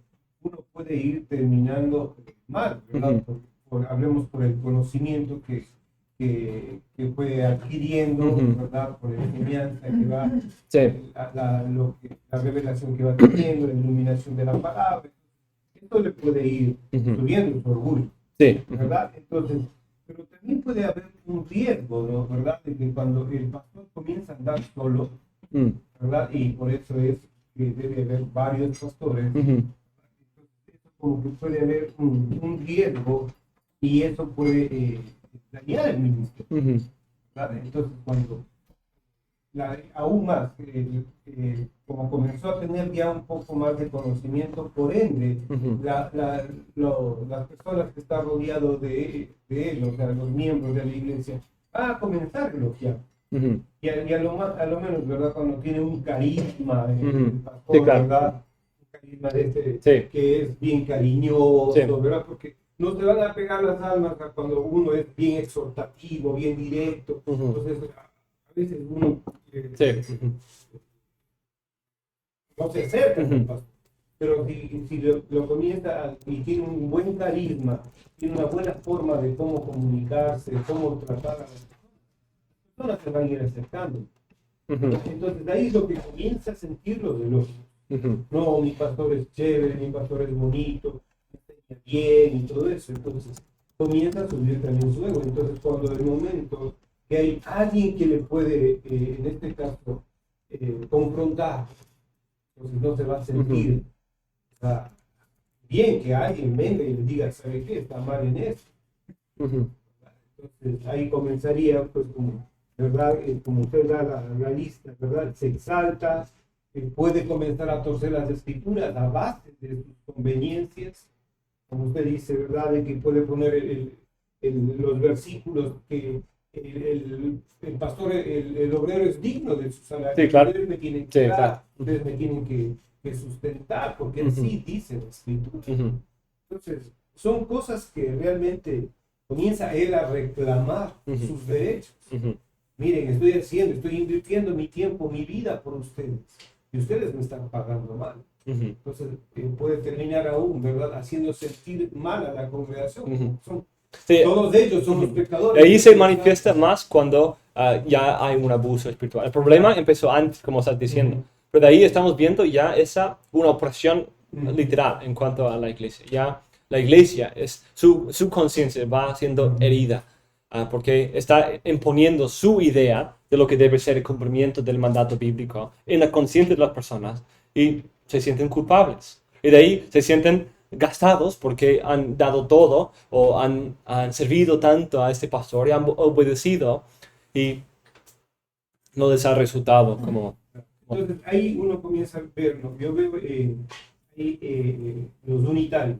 uno puede ir terminando mal, ¿verdad? Hablemos por el conocimiento que fue adquiriendo, ¿verdad? Por la enseñanza que va, la revelación que va teniendo, la iluminación de la palabra. Esto le puede ir subiendo su orgullo, ¿verdad? Entonces, pero también puede haber un riesgo, ¿no? ¿Verdad? De que cuando el pastor comienza a andar solo, ¿verdad? Y por eso es que debe haber varios pastores. Entonces, eso como que puede haber un riesgo y eso puede dañar el ministerio, ¿verdad? Entonces, cuando aún más, como comenzó a tener ya un poco más de conocimiento, por ende, las personas que están rodeados de él, o sea, los miembros de la iglesia, van a comenzar a elogiar. Y a lo menos, ¿verdad? Cuando tiene un carisma, el pastor, Sí, claro. ¿verdad? Un carisma de Sí. que es bien cariñoso, Sí. ¿verdad? Porque no te van a pegar las almas cuando uno es bien exhortativo, bien directo. Entonces, a veces uno no se acerca al pastor. Pero si lo comienza y tiene un buen carisma, tiene una buena forma de cómo comunicarse, cómo tratar a las personas se van a ir acercando. Entonces, de ahí es lo que comienza a sentirlo de los. No, mi pastor es chévere, mi pastor es bonito, me enseña bien y todo eso. Entonces, comienza a subir también su ego. Entonces, cuando el momento que hay alguien que le puede, en este caso, confrontar, entonces no se va a sentir bien que alguien venga y le diga, ¿sabe qué? Está mal en eso. Entonces, ahí comenzaría, pues, como, ¿verdad? Como usted da la lista, ¿verdad? Se exalta, puede comenzar a torcer las escrituras a base de sus conveniencias, como usted dice, ¿verdad? De que puede poner los versículos que el pastor, el obrero es digno de su salario. Sí, claro. Ustedes me tienen que dar, ustedes me tienen que sustentar, porque así dice la escritura. Entonces, son cosas que realmente comienza él a reclamar sus derechos. Miren, estoy invirtiendo mi tiempo, mi vida por ustedes, y ustedes me están pagando mal. Entonces, puede terminar aún, ¿verdad?, haciendo sentir mal a la congregación. Todos ellos son los pecadores. Ahí se manifiesta más cuando ya hay un abuso espiritual. El problema empezó antes, como estás diciendo. Pero de ahí estamos viendo ya una opresión literal en cuanto a la iglesia. Ya la iglesia, su conciencia va siendo herida porque está imponiendo su idea de lo que debe ser el cumplimiento del mandato bíblico en la conciencia de las personas y se sienten culpables. Y de ahí se sienten gastados porque han dado todo o han servido tanto a este pastor y han obedecido y no les ha resultado como... Entonces ahí uno comienza a verlo. Yo veo los unitarios.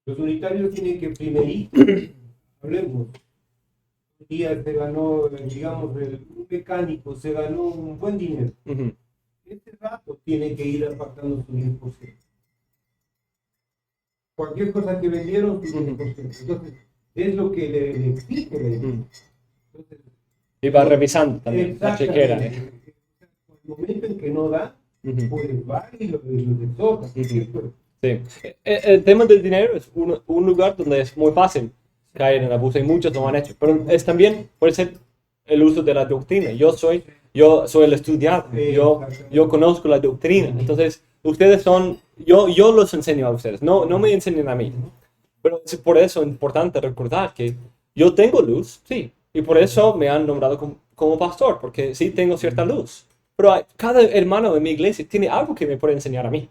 Los unitarios tienen que primerito, hablemos, un día se ganó, digamos, un mecánico se ganó un buen dinero. Este rato tiene que ir apartando su 10%. Cualquier cosa que vendieron, su 10%. Entonces, es lo que le exige la iglesia. Y va revisando también la chequera. El momento en que no da, pues va y lo exhorta. Sí. El tema del dinero es un lugar donde es muy fácil caer en abuso y muchos lo han hecho, pero es también puede ser el uso de la doctrina. Yo soy el estudiante, yo conozco la doctrina, entonces ustedes son, yo los enseño a ustedes, no me enseñen a mí. Pero es por eso importante recordar que yo tengo luz, sí, y por eso me han nombrado como pastor, porque sí tengo cierta luz. Pero cada hermano de mi iglesia tiene algo que me puede enseñar a mí.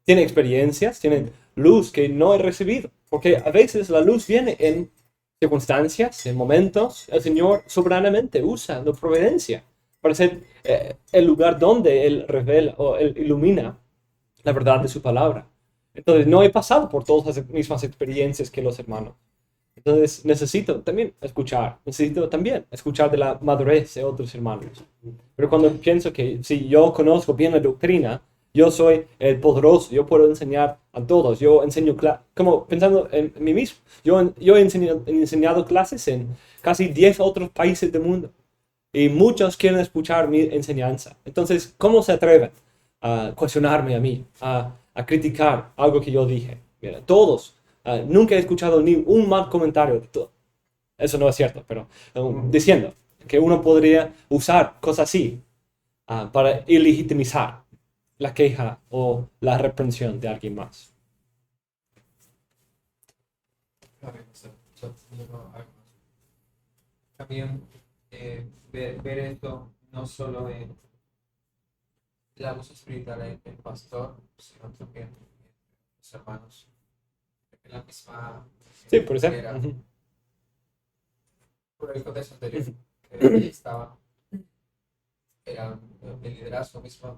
Tiene experiencias, tiene luz que no he recibido. Porque a veces la luz viene en circunstancias, en momentos. El Señor soberanamente usa la providencia para ser el lugar donde Él revela o Él ilumina la verdad de su palabra. Entonces, no he pasado por todas las mismas experiencias que los hermanos. Entonces, necesito también escuchar de la madurez de otros hermanos. Pero cuando pienso que si yo conozco bien la doctrina, yo soy el poderoso, yo puedo enseñar a todos, yo enseño, como pensando en mí mismo, yo he enseñado clases en casi 10 otros países del mundo y muchos quieren escuchar mi enseñanza. Entonces, ¿cómo se atreven a cuestionarme a mí, a criticar algo que yo dije? Mira, todos, nunca he escuchado ni un mal comentario de todo. Eso no es cierto, pero diciendo que uno podría usar cosas así para ilegitimizar la queja o la reprensión de alguien más. También ver esto no solo en el abuso espiritual en el pastor, sino también en los hermanos. En la misma... Sí, por ser. Por el contexto anterior que estaba. eran el liderazgo mismo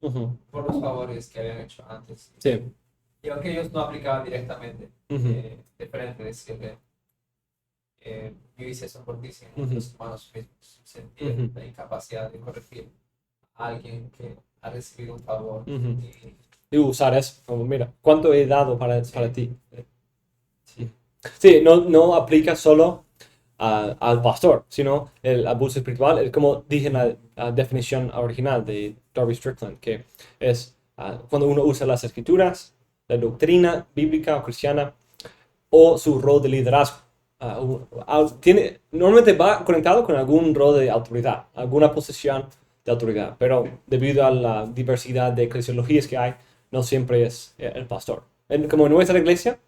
Ujú. por los favores que habían hecho antes. Sí. Y aunque ellos no aplicaban directamente, Ujú. de frente, decirle, yo hice eso por ti, sino Ujú. los humanos mismos sentían Ujú. la incapacidad de corregir a alguien que ha recibido un favor. Ujú. Y, Y usar eso, como mira, ¿cuánto he dado para Sí. ti? sí, Sí, no aplica solo al pastor, sino el abuso espiritual, es como dije en la definición original de Darby Strickland, que es cuando uno usa las escrituras, la doctrina bíblica o cristiana, o su rol de liderazgo. Normalmente va conectado con algún rol de autoridad, alguna posición de autoridad, pero debido a la diversidad de eclesiologías que hay, no siempre es el pastor. Como en nuestra iglesia,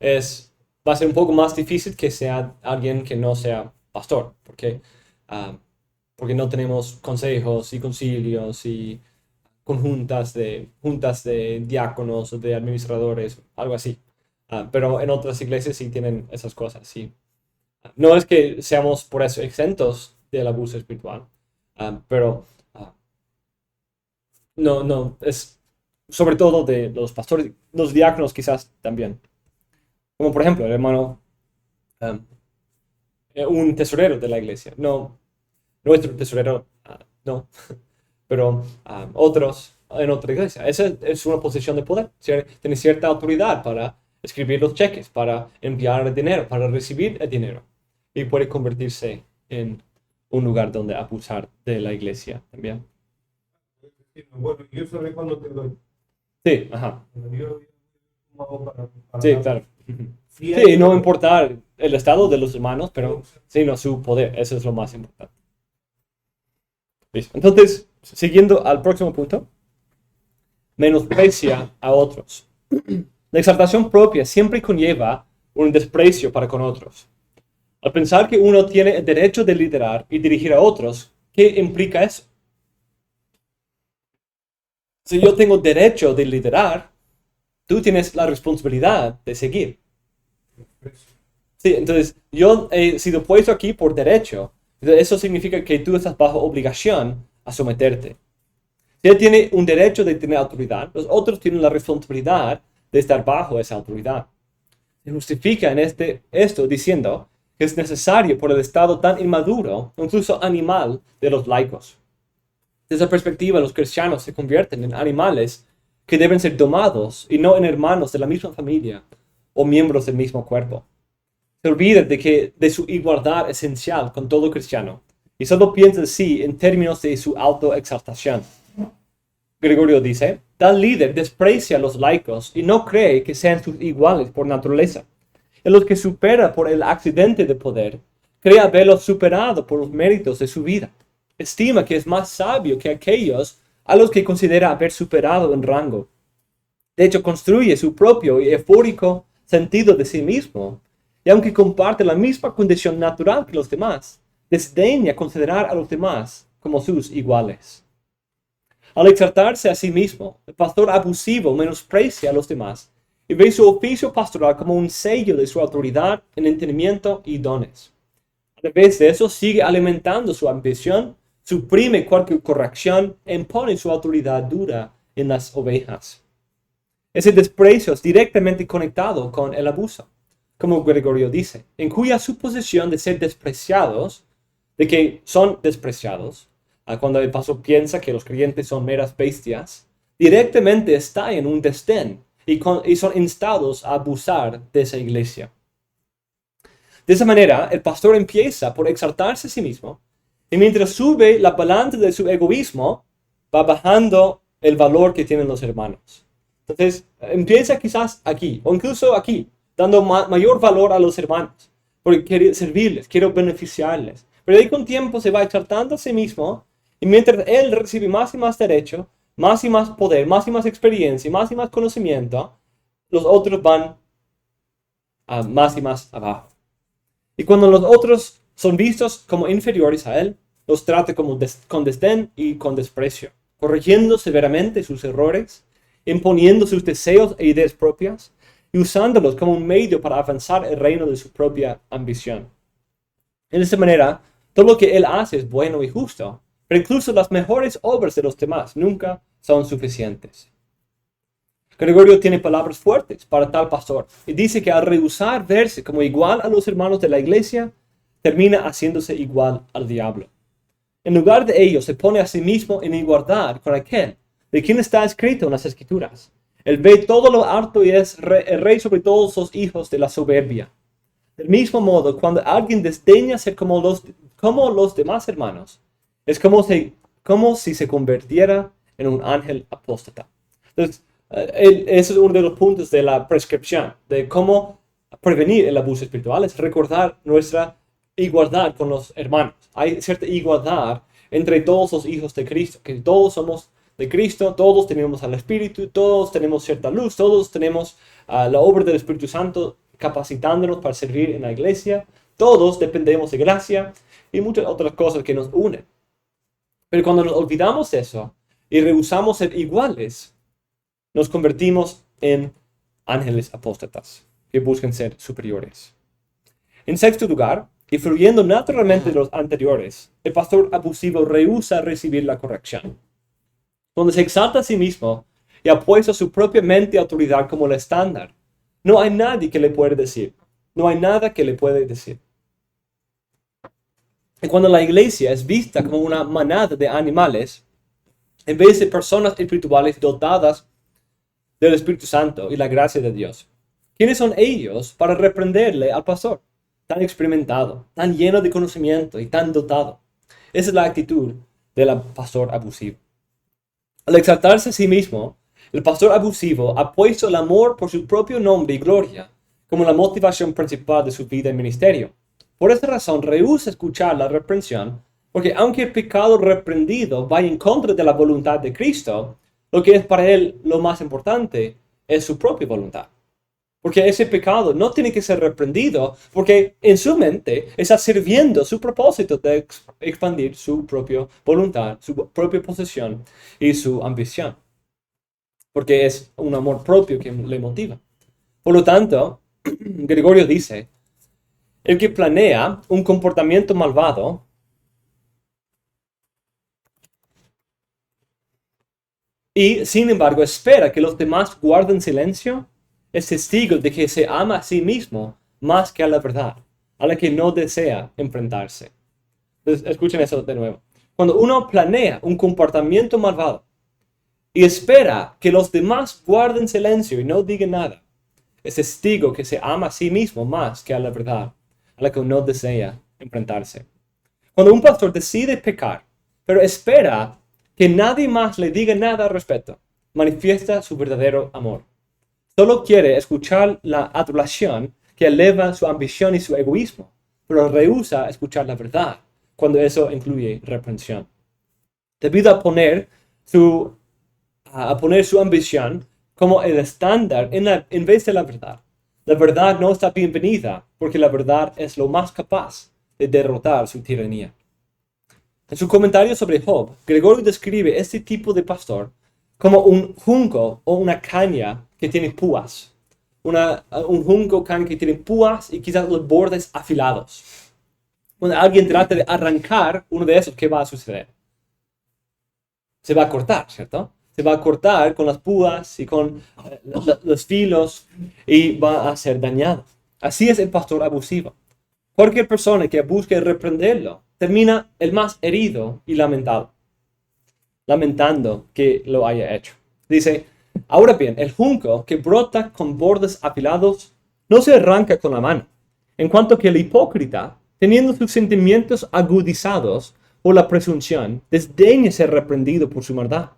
va a ser un poco más difícil que sea alguien que no sea pastor, ah, porque no tenemos consejos y concilios y juntas de diáconos o de administradores, algo así. Pero en otras iglesias sí tienen esas cosas, sí. No es que seamos por eso exentos del abuso espiritual, pero no, es sobre todo de los pastores, los diáconos quizás también. Como por ejemplo el hermano, um, un tesorero de la iglesia. No, nuestro tesorero, no, pero otros en otra iglesia. Esa es una posición de poder. Tiene cierta autoridad para escribir los cheques, para enviar el dinero, para recibir el dinero. Y puede convertirse en un lugar donde abusar de la iglesia también. Bueno, yo sabré cuándo te doy. Sí, ajá. Yo no hago para Sí, nada. claro. Sí, Sí, no importar el estado de los hermanos, pero sino su poder. Eso es lo más importante. ¿Listo? Entonces, siguiendo al próximo punto, menosprecia a otros. La exaltación propia siempre conlleva un desprecio para con otros. Al pensar que uno tiene el derecho de liderar y dirigir a otros, ¿qué implica eso? Si yo tengo derecho de liderar, tú tienes la responsabilidad de seguir. Sí, entonces yo he sido puesto aquí por derecho. Entonces, eso significa que tú estás bajo obligación a someterte. Si él tiene un derecho de tener autoridad, los otros tienen la responsabilidad de estar bajo esa autoridad. Se justifica en esto diciendo que es necesario por el estado tan inmaduro, incluso animal, de los laicos. Desde esa perspectiva, los cristianos se convierten en animales que deben ser domados y no en hermanos de la misma familia o miembros del mismo cuerpo. Se olvida de su igualdad esencial con todo cristiano y solo piensa así en términos de su autoexaltación. Gregorio dice, tal líder desprecia a los laicos y no cree que sean sus iguales por naturaleza. En los que supera por el accidente de poder, cree haberlos superado por los méritos de su vida. Estima que es más sabio que aquellos a los que considera haber superado en rango. De hecho, construye su propio y eufórico sentido de sí mismo, y aunque comparte la misma condición natural que los demás, desdeña considerar a los demás como sus iguales. Al exaltarse a sí mismo, el pastor abusivo menosprecia a los demás y ve su oficio pastoral como un sello de su autoridad en entendimiento y dones. A través de eso sigue alimentando su ambición, suprime cualquier corrección e impone su autoridad dura en las ovejas. Ese desprecio es directamente conectado con el abuso, como Gregorio dice, en cuya suposición de ser despreciados, de que son despreciados, cuando el pastor piensa que los creyentes son meras bestias, directamente está en un desdén y son instados a abusar de esa iglesia. De esa manera, el pastor empieza por exaltarse a sí mismo, y mientras sube la balanza de su egoísmo, va bajando el valor que tienen los hermanos. Entonces, empieza quizás aquí, o incluso aquí, dando mayor valor a los hermanos, porque quiere servirles, quiero beneficiarles. Pero ahí con tiempo se va exaltando a sí mismo, y mientras él recibe más y más derecho, más y más poder, más y más experiencia, más y más conocimiento, los otros van más y más abajo. Y cuando los otros son vistos como inferiores a él, los trata con desdén y con desprecio, corrigiendo severamente sus errores, imponiendo sus deseos e ideas propias y usándolos como un medio para avanzar el reino de su propia ambición. En esta manera, Todo lo que él hace es bueno y justo, pero incluso las mejores obras de los demás nunca son suficientes. Gregorio tiene palabras fuertes para tal pastor y dice que al rehusar verse como igual a los hermanos de la iglesia, termina haciéndose igual al diablo. En lugar de ello, se pone a sí mismo en igualdad con aquel de quien está escrito en las Escrituras. Él ve todo lo alto y es el rey sobre todos los hijos de la soberbia. Del mismo modo, cuando alguien desdeña ser como los demás hermanos, es como si se convirtiera en un ángel apóstata. Entonces, ese es uno de los puntos de la prescripción, de cómo prevenir el abuso espiritual, es recordar nuestra igualdad con los hermanos. Hay cierta igualdad entre todos los hijos de Cristo, que todos somos de Cristo, todos tenemos al Espíritu, todos tenemos cierta luz, todos tenemos la obra del Espíritu Santo capacitándonos para servir en la iglesia, todos dependemos de gracia y muchas otras cosas que nos unen. Pero cuando nos olvidamos de eso y rehusamos ser iguales, nos convertimos en ángeles apóstatas que buscan ser superiores. En sexto lugar, y fluyendo naturalmente de los anteriores, el pastor abusivo rehúsa recibir la corrección. Cuando se exalta a sí mismo y ha puesto su propia mente y autoridad como el estándar, no hay nadie que le pueda decir. No hay nada que le puede decir. Y cuando la iglesia es vista como una manada de animales, en vez de personas espirituales dotadas del Espíritu Santo y la gracia de Dios, ¿quiénes son ellos para reprenderle al pastor? Tan experimentado, tan lleno de conocimiento y tan dotado. Esa es la actitud del pastor abusivo. Al exaltarse a sí mismo, el pastor abusivo ha puesto el amor por su propio nombre y gloria como la motivación principal de su vida y ministerio. Por esta razón rehúsa escuchar la reprensión, porque aunque el pecado reprendido vaya en contra de la voluntad de Cristo, lo que es para él lo más importante es su propia voluntad. Porque ese pecado no tiene que ser reprendido, porque en su mente está sirviendo su propósito de expandir su propia voluntad, su propia posesión y su ambición. Porque es un amor propio que le motiva. Por lo tanto, Gregorio dice, el que planea un comportamiento malvado y, sin embargo, espera que los demás guarden silencio, es testigo de que se ama a sí mismo más que a la verdad, a la que no desea enfrentarse. Entonces, escuchen eso de nuevo. Cuando uno planea un comportamiento malvado y espera que los demás guarden silencio y no digan nada, es testigo que se ama a sí mismo más que a la verdad, a la que no desea enfrentarse. Cuando un pastor decide pecar, pero espera que nadie más le diga nada al respecto, manifiesta su verdadero amor. Solo quiere escuchar la adulación que eleva su ambición y su egoísmo, pero rehúsa escuchar la verdad cuando eso incluye reprensión. Debido a poner su ambición como el estándar en vez de la verdad no está bienvenida porque la verdad es lo más capaz de derrotar su tiranía. En su comentario sobre Job, Gregorio describe este tipo de pastor como un junco o una caña que tiene púas. Un junco caña que tiene púas y quizás los bordes afilados. Cuando alguien trata de arrancar uno de esos, ¿qué va a suceder? Se va a cortar, ¿cierto? Se va a cortar con las púas y con los filos y va a ser dañado. Así es el pastor abusivo. Cualquier persona que busque reprenderlo termina el más herido y lamentando que lo haya hecho. Dice, ahora bien, el junco que brota con bordes afilados no se arranca con la mano, en cuanto que el hipócrita, teniendo sus sentimientos agudizados por la presunción, desdeña ser reprendido por su maldad.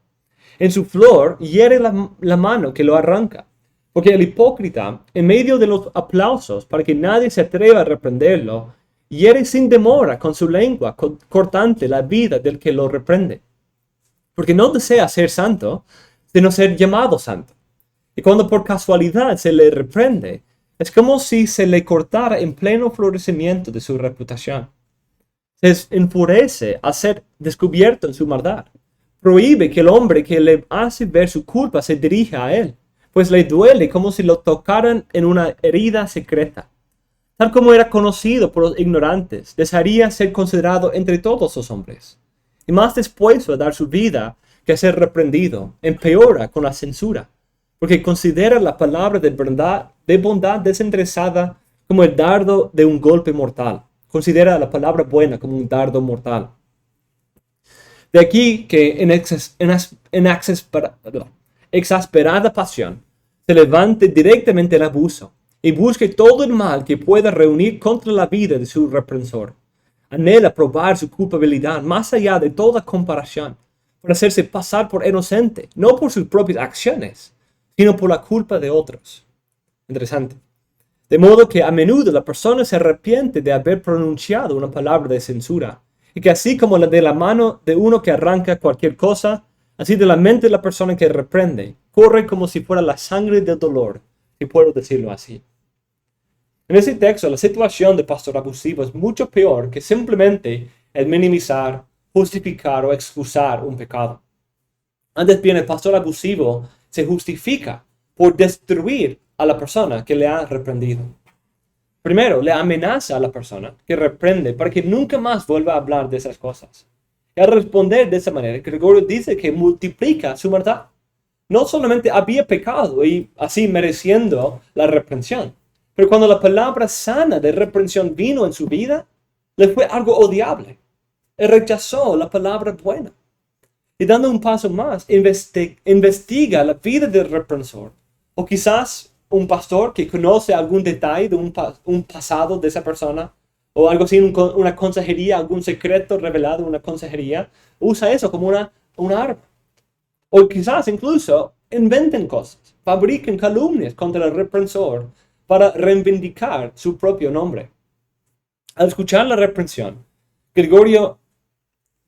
En su flor hiere la mano que lo arranca, porque el hipócrita, en medio de los aplausos para que nadie se atreva a reprenderlo, hiere sin demora con su lengua cortante la vida del que lo reprende. Porque no desea ser santo, sino ser llamado santo. Y cuando por casualidad se le reprende, es como si se le cortara en pleno florecimiento de su reputación. Se enfurece al ser descubierto en su maldad. Prohíbe que el hombre que le hace ver su culpa se dirija a él, pues le duele como si lo tocaran en una herida secreta. tal como era conocido por los ignorantes, desearía ser considerado entre todos los hombres, y más dispuesto a dar su vida que a ser reprendido, empeora con la censura, porque considera la palabra de bondad desinteresada como el dardo de un golpe mortal. Considera la palabra buena como un dardo mortal. De aquí que exasperada pasión se levante directamente el abuso y busque todo el mal que pueda reunir contra la vida de su reprensor. Anhela probar su culpabilidad más allá de toda comparación, para hacerse pasar por inocente, no por sus propias acciones, sino por la culpa de otros. Interesante. De modo que a menudo la persona se arrepiente de haber pronunciado una palabra de censura, y que así como la de la mano de uno que arranca cualquier cosa, así de la mente de la persona que reprende, corre como si fuera la sangre del dolor, si puedo decirlo así. En ese texto, la situación del pastor abusivo es mucho peor que simplemente el minimizar, justificar o excusar un pecado. Antes bien, el pastor abusivo se justifica por destruir a la persona que le ha reprendido. Primero, le amenaza a la persona que reprende para que nunca más vuelva a hablar de esas cosas. Y al responder de esa manera, Gregorio dice que multiplica su maldad. No solamente había pecado y así mereciendo la reprensión, pero cuando la palabra sana de reprensión vino en su vida, le fue algo odiable. Él rechazó la palabra buena. Y dando un paso más, investiga la vida del reprensor. O quizás un pastor que conoce algún detalle de un pasado de esa persona, o algo así, una consejería, algún secreto revelado en una consejería, usa eso como una arma. O quizás incluso inventen cosas, fabriquen calumnias contra el reprensor para reivindicar su propio nombre. Al escuchar la reprensión, Gregorio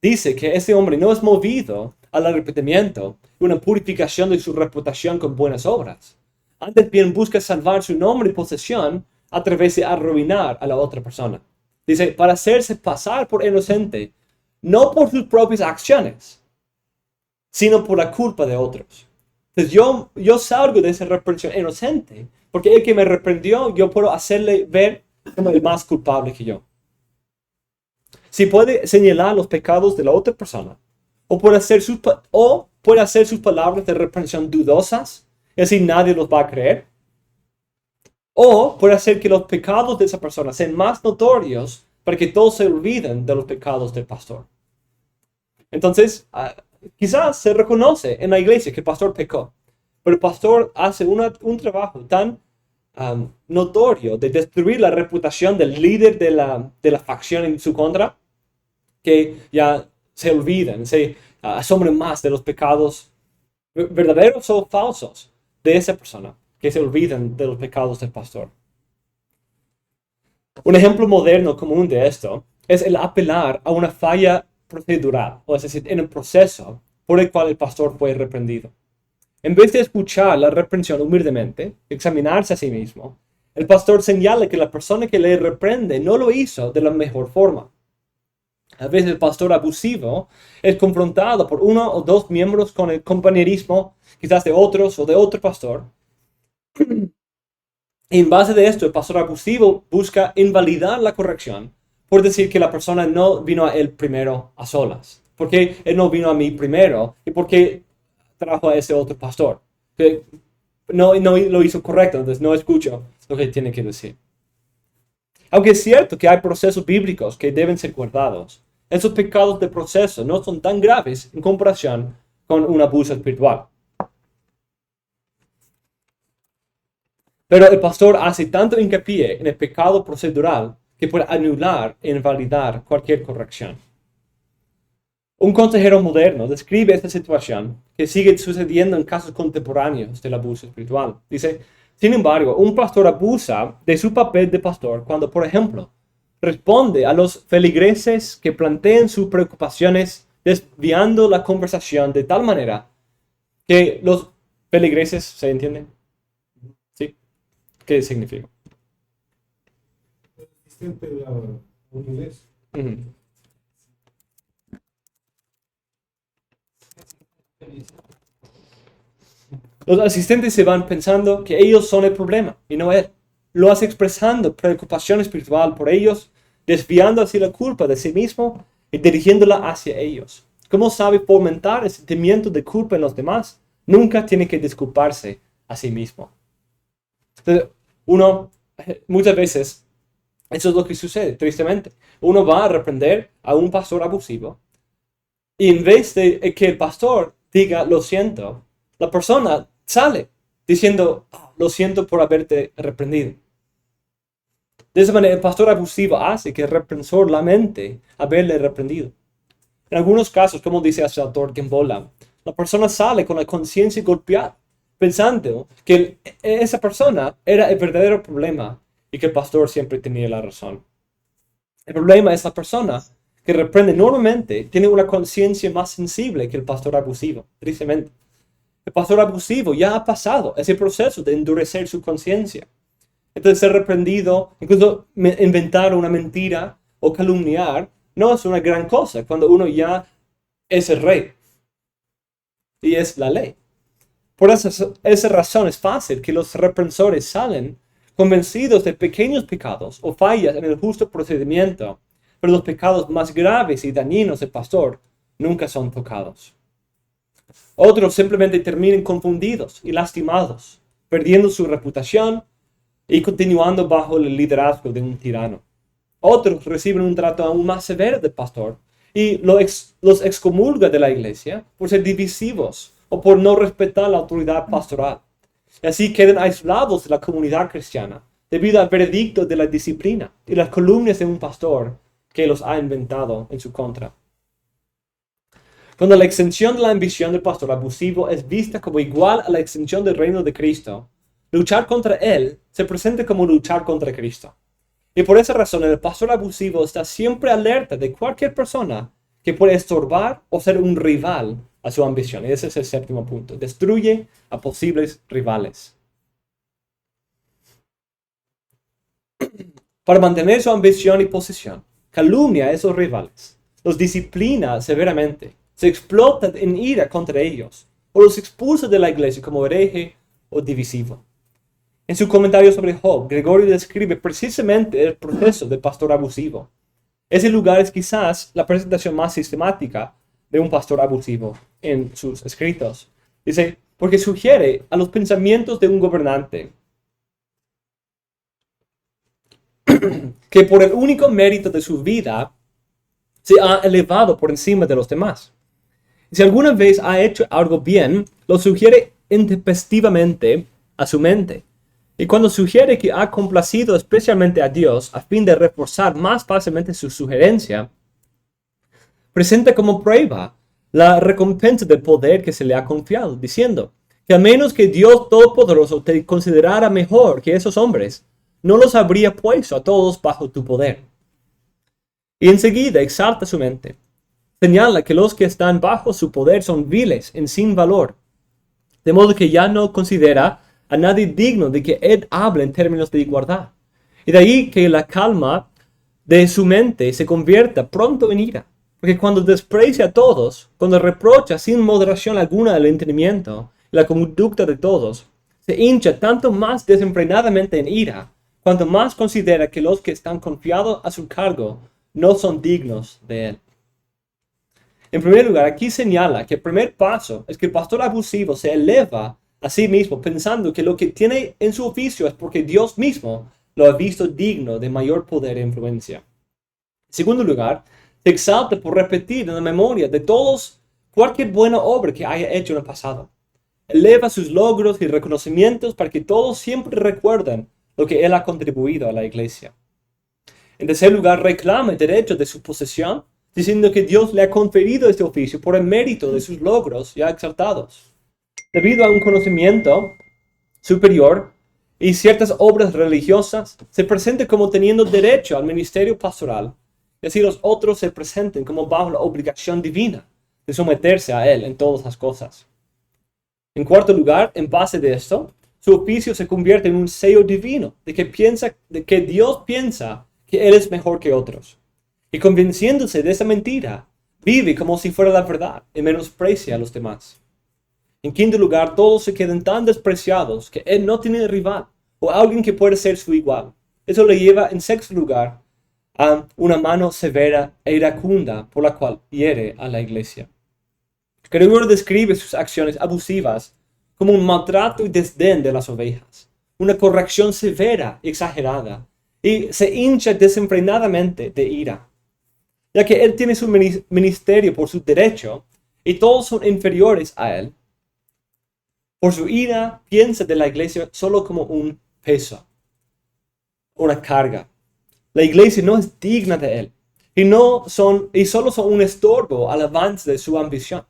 dice que ese hombre no es movido al arrepentimiento y una purificación de su reputación con buenas obras. Antes bien busca salvar su nombre y posesión a través de arruinar a la otra persona. Dice, para hacerse pasar por inocente, no por sus propias acciones, sino por la culpa de otros. Entonces yo salgo de esa reprensión inocente, porque el que me reprendió, yo puedo hacerle ver como el más culpable que yo. Si puede señalar los pecados de la otra persona, o puede hacer sus palabras de reprensión dudosas, y así nadie los va a creer, o puede hacer que los pecados de esa persona sean más notorios para que todos se olviden de los pecados del pastor. Entonces, quizás se reconoce en la iglesia que el pastor pecó, pero el pastor hace un trabajo tan notorio de destruir la reputación del líder de la facción en su contra, que ya se olvidan, se asombran más de los pecados verdaderos o falsos de esa persona, que se olvidan de los pecados del pastor. Un ejemplo moderno común de esto es el apelar a una falla procedural, o es decir, en el proceso por el cual el pastor fue reprendido. En vez de escuchar la reprensión humildemente, examinarse a sí mismo, el pastor señala que la persona que le reprende no lo hizo de la mejor forma. A veces el pastor abusivo es confrontado por uno o dos miembros con el compañerismo, quizás de otros o de otro pastor. Y en base de esto, el pastor abusivo busca invalidar la corrección por decir que la persona no vino a él primero a solas. ¿Por qué él no vino a mí primero? ¿Y por qué trajo a ese otro pastor? Que no lo hizo correcto, entonces no escucho lo que tiene que decir. Aunque es cierto que hay procesos bíblicos que deben ser guardados, esos pecados de proceso no son tan graves en comparación con un abuso espiritual. Pero el pastor hace tanto hincapié en el pecado procedural que puede anular e invalidar cualquier corrección. Un consejero moderno describe esta situación que sigue sucediendo en casos contemporáneos del abuso espiritual. Dice, sin embargo, un pastor abusa de su papel de pastor cuando, por ejemplo, responde a los feligreses que plantean sus preocupaciones desviando la conversación de tal manera que los feligreses, ¿se entienden? ¿Sí? ¿Qué significa? Los asistentes se van pensando que ellos son el problema y no él. lo hace expresando preocupación espiritual por ellos, desviando así la culpa de sí mismo y dirigiéndola hacia ellos. ¿Cómo sabe fomentar el sentimiento de culpa en los demás? Nunca tiene que disculparse a sí mismo. Entonces, muchas veces, eso es lo que sucede, tristemente. Uno va a reprender a un pastor abusivo y en vez de que el pastor diga, lo siento, la persona sale diciendo, lo siento por haberte reprendido. De esa manera, el pastor abusivo hace que el reprensor lamente haberle reprendido. En algunos casos, como dice el autor Gembola, la persona sale con la conciencia golpeada, pensando que esa persona era el verdadero problema y que el pastor siempre tenía la razón. El problema es la persona que reprende normalmente tiene una conciencia más sensible que el pastor abusivo, tristemente. El pastor abusivo ya ha pasado ese proceso de endurecer su conciencia. Entonces, ser reprendido, incluso inventar una mentira o calumniar, no es una gran cosa cuando uno ya es el rey y es la ley. Por esa razón es fácil que los reprensores salen convencidos de pequeños pecados o fallas en el justo procedimiento, pero los pecados más graves y dañinos del pastor nunca son tocados. Otros simplemente terminan confundidos y lastimados, perdiendo su reputación y continuando bajo el liderazgo de un tirano. Otros reciben un trato aún más severo del pastor y los excomulga de la iglesia por ser divisivos o por no respetar la autoridad pastoral. Y así quedan aislados de la comunidad cristiana debido al veredicto de la disciplina y las calumnias de un pastor que los ha inventado en su contra. Cuando la extensión de la ambición del pastor abusivo es vista como igual a la extensión del reino de Cristo, luchar contra él se presenta como luchar contra Cristo. Y por esa razón el pastor abusivo está siempre alerta de cualquier persona que puede estorbar o ser un rival a su ambición. Y ese es el séptimo punto. Destruye a posibles rivales. Para mantener su ambición y posición, calumnia a esos rivales, los disciplina severamente, se explota en ira contra ellos, o los expulsa de la iglesia como hereje o divisivo. En su comentario sobre Job, Gregorio describe precisamente el proceso del pastor abusivo. Ese lugar es quizás la presentación más sistemática de un pastor abusivo en sus escritos. Dice, porque sugiere a los pensamientos de un gobernante que por el único mérito de su vida se ha elevado por encima de los demás. Si alguna vez ha hecho algo bien, lo sugiere intempestivamente a su mente. Y cuando sugiere que ha complacido especialmente a Dios a fin de reforzar más fácilmente su sugerencia, presenta como prueba la recompensa del poder que se le ha confiado, diciendo que a menos que Dios Todopoderoso te considerara mejor que esos hombres, no los habría puesto a todos bajo tu poder. Y enseguida exalta su mente. Señala que los que están bajo su poder son viles y sin valor, de modo que ya no considera a nadie digno de que él hable en términos de igualdad. Y de ahí que la calma de su mente se convierta pronto en ira, porque cuando desprecia a todos, cuando reprocha sin moderación alguna el entendimiento y la conducta de todos, se hincha tanto más desenfrenadamente en ira, cuanto más considera que los que están confiados a su cargo no son dignos de él. En primer lugar, aquí señala que el primer paso es que el pastor abusivo se eleva a sí mismo pensando que lo que tiene en su oficio es porque Dios mismo lo ha visto digno de mayor poder e influencia. En segundo lugar, se exalta por repetir en la memoria de todos cualquier buena obra que haya hecho en el pasado. Eleva sus logros y reconocimientos para que todos siempre recuerden lo que él ha contribuido a la iglesia. En tercer lugar, reclama el derecho de su posesión, diciendo que Dios le ha conferido este oficio por el mérito de sus logros ya exaltados. Debido a un conocimiento superior y ciertas obras religiosas, se presenta como teniendo derecho al ministerio pastoral, y así los otros se presenten como bajo la obligación divina de someterse a él en todas las cosas. En cuarto lugar, en base de esto, su oficio se convierte en un sello divino de que Dios piensa que él es mejor que otros. Y convenciéndose de esa mentira, vive como si fuera la verdad y menosprecia a los demás. En quinto lugar, todos se quedan tan despreciados que él no tiene rival, o alguien que pueda ser su igual. Eso le lleva, en sexto lugar, a una mano severa e iracunda por la cual hiere a la iglesia. Gregorio describe sus acciones abusivas como un maltrato y desdén de las ovejas, una corrección severa y exagerada, y se hincha desenfrenadamente de ira, ya que él tiene su ministerio por su derecho y todos son inferiores a él. Por su ira piensa de la iglesia solo como un peso, una carga. La iglesia no es digna de él y solo son un estorbo al avance de su ambición.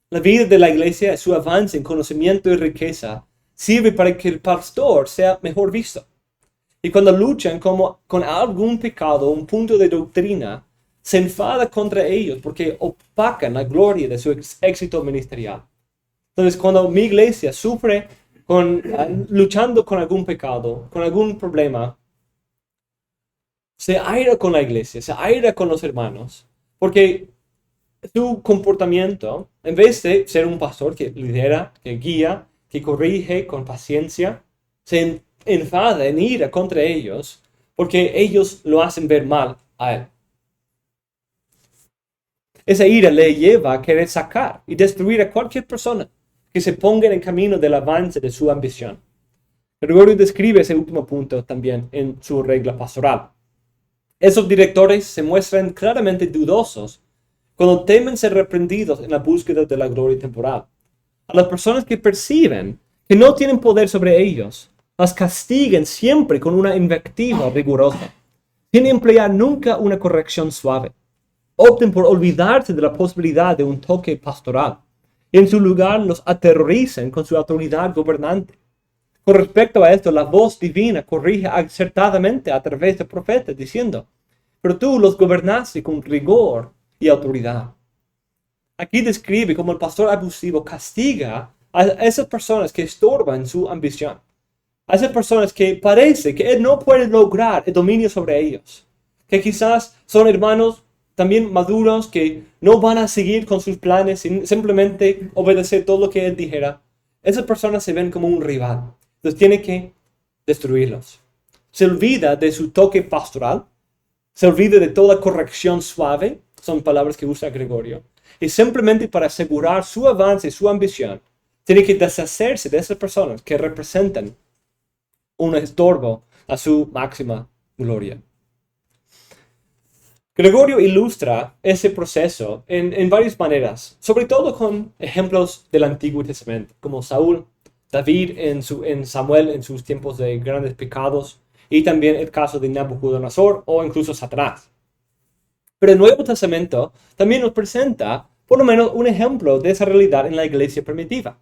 La vida de la iglesia, su avance en conocimiento y riqueza, sirve para que el pastor sea mejor visto. Y cuando luchan con algún pecado o un punto de doctrina, se enfada contra ellos porque opacan la gloria de su éxito ministerial. Entonces, cuando mi iglesia sufre luchando con algún pecado, con algún problema, se aira con la iglesia, se aira con los hermanos, porque su comportamiento, en vez de ser un pastor que lidera, que guía, que corrige con paciencia, se enfada en ira contra ellos, porque ellos lo hacen ver mal a él. Esa ira le lleva a querer sacar y destruir a cualquier persona que se ponga en el camino del avance de su ambición. Gregorio describe ese último punto también en su regla pastoral. Esos directores se muestran claramente dudosos cuando temen ser reprendidos en la búsqueda de la gloria temporal. A las personas que perciben que no tienen poder sobre ellos, las castiguen siempre con una invectiva rigurosa, sin emplear nunca una corrección suave. Opten por olvidarse de la posibilidad de un toque pastoral y en su lugar los aterroricen con su autoridad gobernante. Con respecto a esto, la voz divina corrige acertadamente a través del profeta, diciendo: pero tú los gobernaste con rigor y autoridad. Aquí describe cómo el pastor abusivo castiga a esas personas que estorban su ambición, a esas personas que parece que él no puede lograr el dominio sobre ellos, que quizás son hermanos también maduros que no van a seguir con sus planes sin simplemente obedecer todo lo que él dijera. Esas personas se ven como un rival. Entonces tiene que destruirlos. Se olvida de su toque pastoral. Se olvida de toda corrección suave. Son palabras que usa Gregorio. Y simplemente para asegurar su avance y su ambición, tiene que deshacerse de esas personas que representan un estorbo a su máxima gloria. Gregorio ilustra ese proceso en varias maneras, sobre todo con ejemplos del Antiguo Testamento, como Saúl, David en Samuel en sus tiempos de grandes pecados, y también el caso de Nabucodonosor o incluso Satanás. Pero el Nuevo Testamento también nos presenta por lo menos un ejemplo de esa realidad en la iglesia primitiva.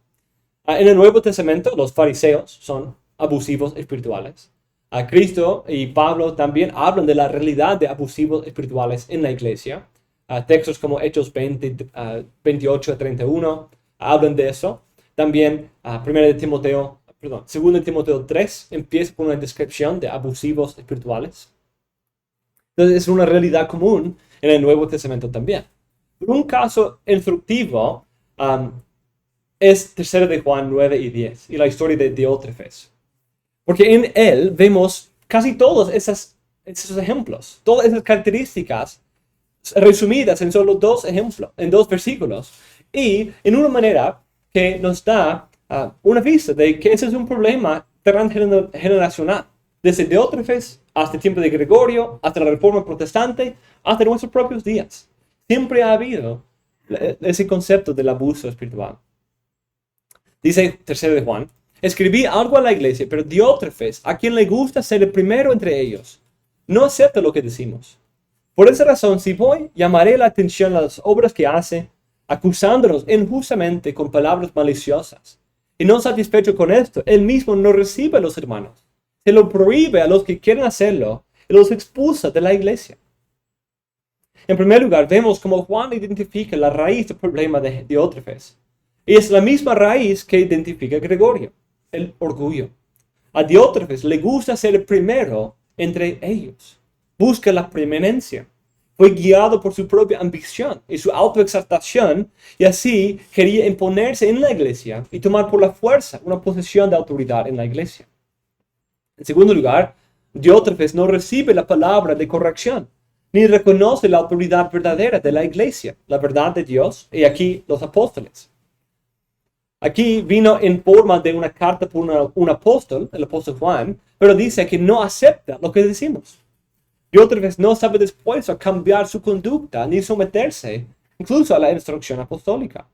En el Nuevo Testamento los fariseos son abusivos espirituales. A Cristo y Pablo también hablan de la realidad de abusivos espirituales en la iglesia. Textos como Hechos 28 a 31 hablan de eso. También 2 Timoteo 3 empieza con una descripción de abusivos espirituales. Entonces es una realidad común en el Nuevo Testamento también. Pero un caso instructivo es 3 de Juan 9 y 10 y la historia de Diótrefes. Porque en él vemos casi todos esos ejemplos, todas esas características resumidas en solo dos ejemplos, en 2 versículos. Y en una manera que nos da una vista de que ese es un problema transgeneracional. Desde Diótrefes hasta el tiempo de Gregorio, hasta la Reforma Protestante, hasta nuestros propios días. Siempre ha habido ese concepto del abuso espiritual. Dice 3 de Juan: escribí algo a la iglesia, pero Diótrefes, a quien le gusta ser el primero entre ellos, no acepta lo que decimos. Por esa razón, si voy, llamaré la atención a las obras que hace, acusándonos injustamente con palabras maliciosas. Y no satisfecho con esto, él mismo no recibe a los hermanos. Se lo prohíbe a los que quieren hacerlo y los expulsa de la iglesia. En primer lugar, vemos cómo Juan identifica la raíz del problema de Diótrefes. Y es la misma raíz que identifica Gregorio: el orgullo. A Diótrefes le gusta ser el primero entre ellos. Busca la preeminencia. Fue guiado por su propia ambición y su autoexaltación, y así quería imponerse en la iglesia y tomar por la fuerza una posición de autoridad en la iglesia. En segundo lugar, Diótrefes no recibe la palabra de corrección, ni reconoce la autoridad verdadera de la iglesia, la verdad de Dios, y aquí los apóstoles. Aquí vino en forma de una carta por un apóstol, el apóstol Juan, pero dice que no acepta lo que decimos. Diótrefes no sabe dispuesto a cambiar su conducta ni someterse incluso a la instrucción apostólica.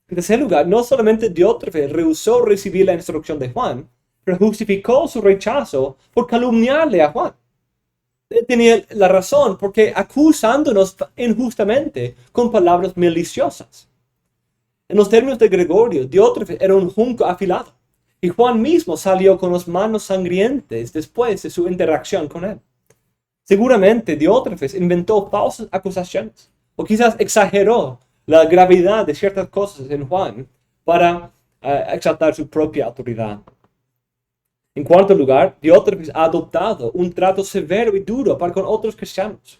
En tercer lugar, no solamente Diótrefes rehusó recibir la instrucción de Juan, pero justificó su rechazo por calumniarle a Juan. Él tenía la razón porque acusándonos injustamente con palabras maliciosas. En los términos de Gregorio, Diótrefes era un junco afilado, y Juan mismo salió con las manos sangrientas después de su interacción con él. Seguramente Diótrefes inventó falsas acusaciones, o quizás exageró la gravedad de ciertas cosas en Juan para exaltar su propia autoridad. En cuarto lugar, Diótrefes ha adoptado un trato severo y duro para con otros cristianos.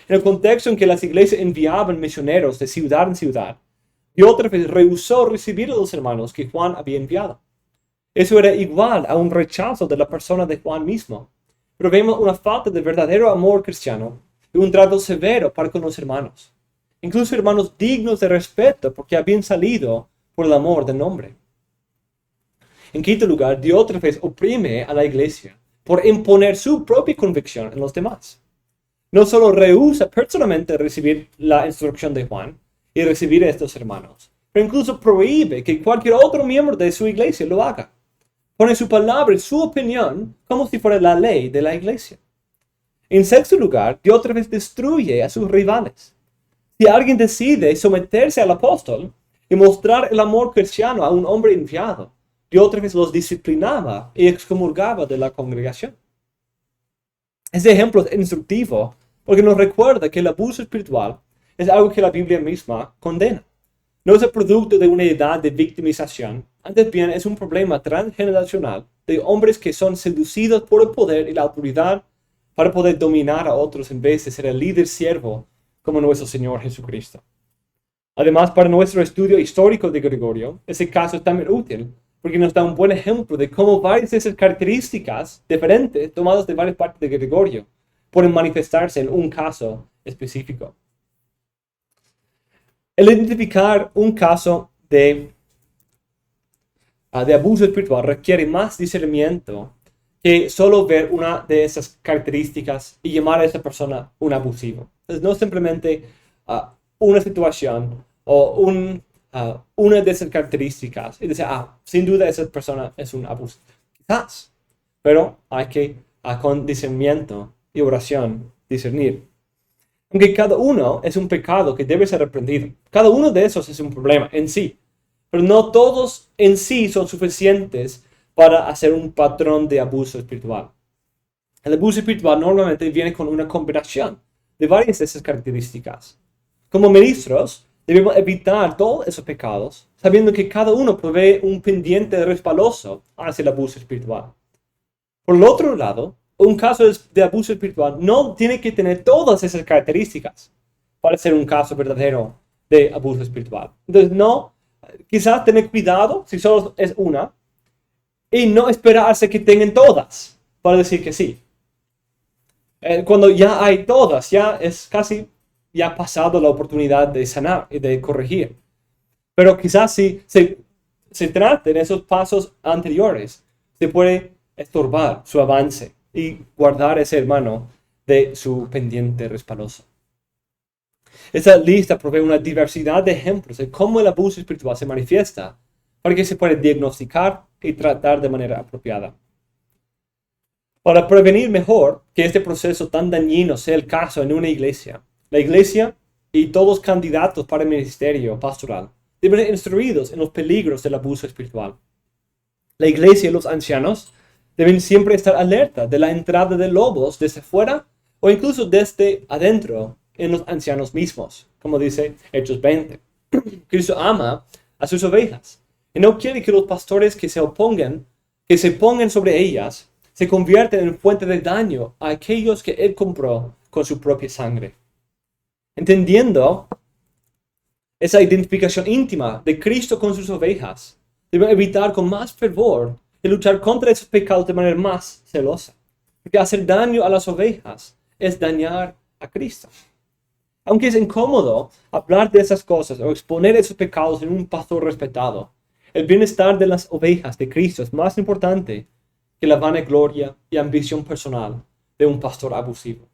En el contexto en que las iglesias enviaban misioneros de ciudad en ciudad, Diótrefes rehusó recibir a los hermanos que Juan había enviado. Eso era igual a un rechazo de la persona de Juan mismo. Pero vemos una falta de verdadero amor cristiano y un trato severo para con los hermanos. Incluso hermanos dignos de respeto porque habían salido por el amor del nombre. En quinto lugar, Diótrefes oprime a la iglesia por imponer su propia convicción en los demás. No solo rehúsa personalmente recibir la instrucción de Juan y recibir a estos hermanos, pero incluso prohíbe que cualquier otro miembro de su iglesia lo haga. Pone su palabra y su opinión como si fuera la ley de la iglesia. En sexto lugar, Diótrefes destruye a sus rivales. Si alguien decide someterse al apóstol y mostrar el amor cristiano a un hombre enviado, Diótrefes los disciplinaba y excomulgaba de la congregación. Este ejemplo es instructivo porque nos recuerda que el abuso espiritual es algo que la Biblia misma condena. No es el producto de una edad de victimización, antes bien es un problema transgeneracional de hombres que son seducidos por el poder y la autoridad para poder dominar a otros en vez de ser el líder siervo como nuestro Señor Jesucristo. Además, para nuestro estudio histórico de Gregorio, ese caso es también útil porque nos da un buen ejemplo de cómo varias de esas características diferentes tomadas de varias partes de Gregorio pueden manifestarse en un caso específico. El identificar un caso de abuso espiritual requiere más discernimiento que solo ver una de esas características y llamar a esa persona un abusivo. Entonces, no simplemente una situación o una de esas características y decir, sin duda esa persona es un abusivo. Quizás, pero hay que con discernimiento y oración discernir. Aunque cada uno es un pecado que debe ser reprendido. Cada uno de esos es un problema en sí. Pero no todos en sí son suficientes para hacer un patrón de abuso espiritual. El abuso espiritual normalmente viene con una combinación de varias de esas características. Como ministros, debemos evitar todos esos pecados, sabiendo que cada uno provee un pendiente resbaloso hacia el abuso espiritual. Por el otro lado, un caso de abuso espiritual no tiene que tener todas esas características para ser un caso verdadero de abuso espiritual. Entonces, quizás tener cuidado si solo es una y no esperarse que tengan todas para decir que sí. Cuando ya hay todas, ya es casi ya pasado la oportunidad de sanar y de corregir. Pero quizás si se traten esos pasos anteriores, se puede estorbar su avance y guardar a ese hermano de su pendiente resbaloso. Esta lista provee una diversidad de ejemplos de cómo el abuso espiritual se manifiesta para que se pueda diagnosticar y tratar de manera apropiada. Para prevenir mejor que este proceso tan dañino sea el caso en una iglesia, la iglesia y todos los candidatos para el ministerio pastoral deben ser instruidos en los peligros del abuso espiritual. La iglesia y los ancianos deben siempre estar alerta de la entrada de lobos desde fuera o incluso desde adentro en los ancianos mismos, como dice Hechos 20. Cristo ama a sus ovejas y no quiere que los pastores que se pongan sobre ellas, se conviertan en fuente de daño a aquellos que Él compró con su propia sangre. Entendiendo esa identificación íntima de Cristo con sus ovejas, debe evitar con más fervor que luchar contra esos pecados de manera más celosa. Porque hacer daño a las ovejas es dañar a Cristo. Aunque es incómodo hablar de esas cosas o exponer esos pecados en un pastor respetado, el bienestar de las ovejas de Cristo es más importante que la vanagloria y ambición personal de un pastor abusivo.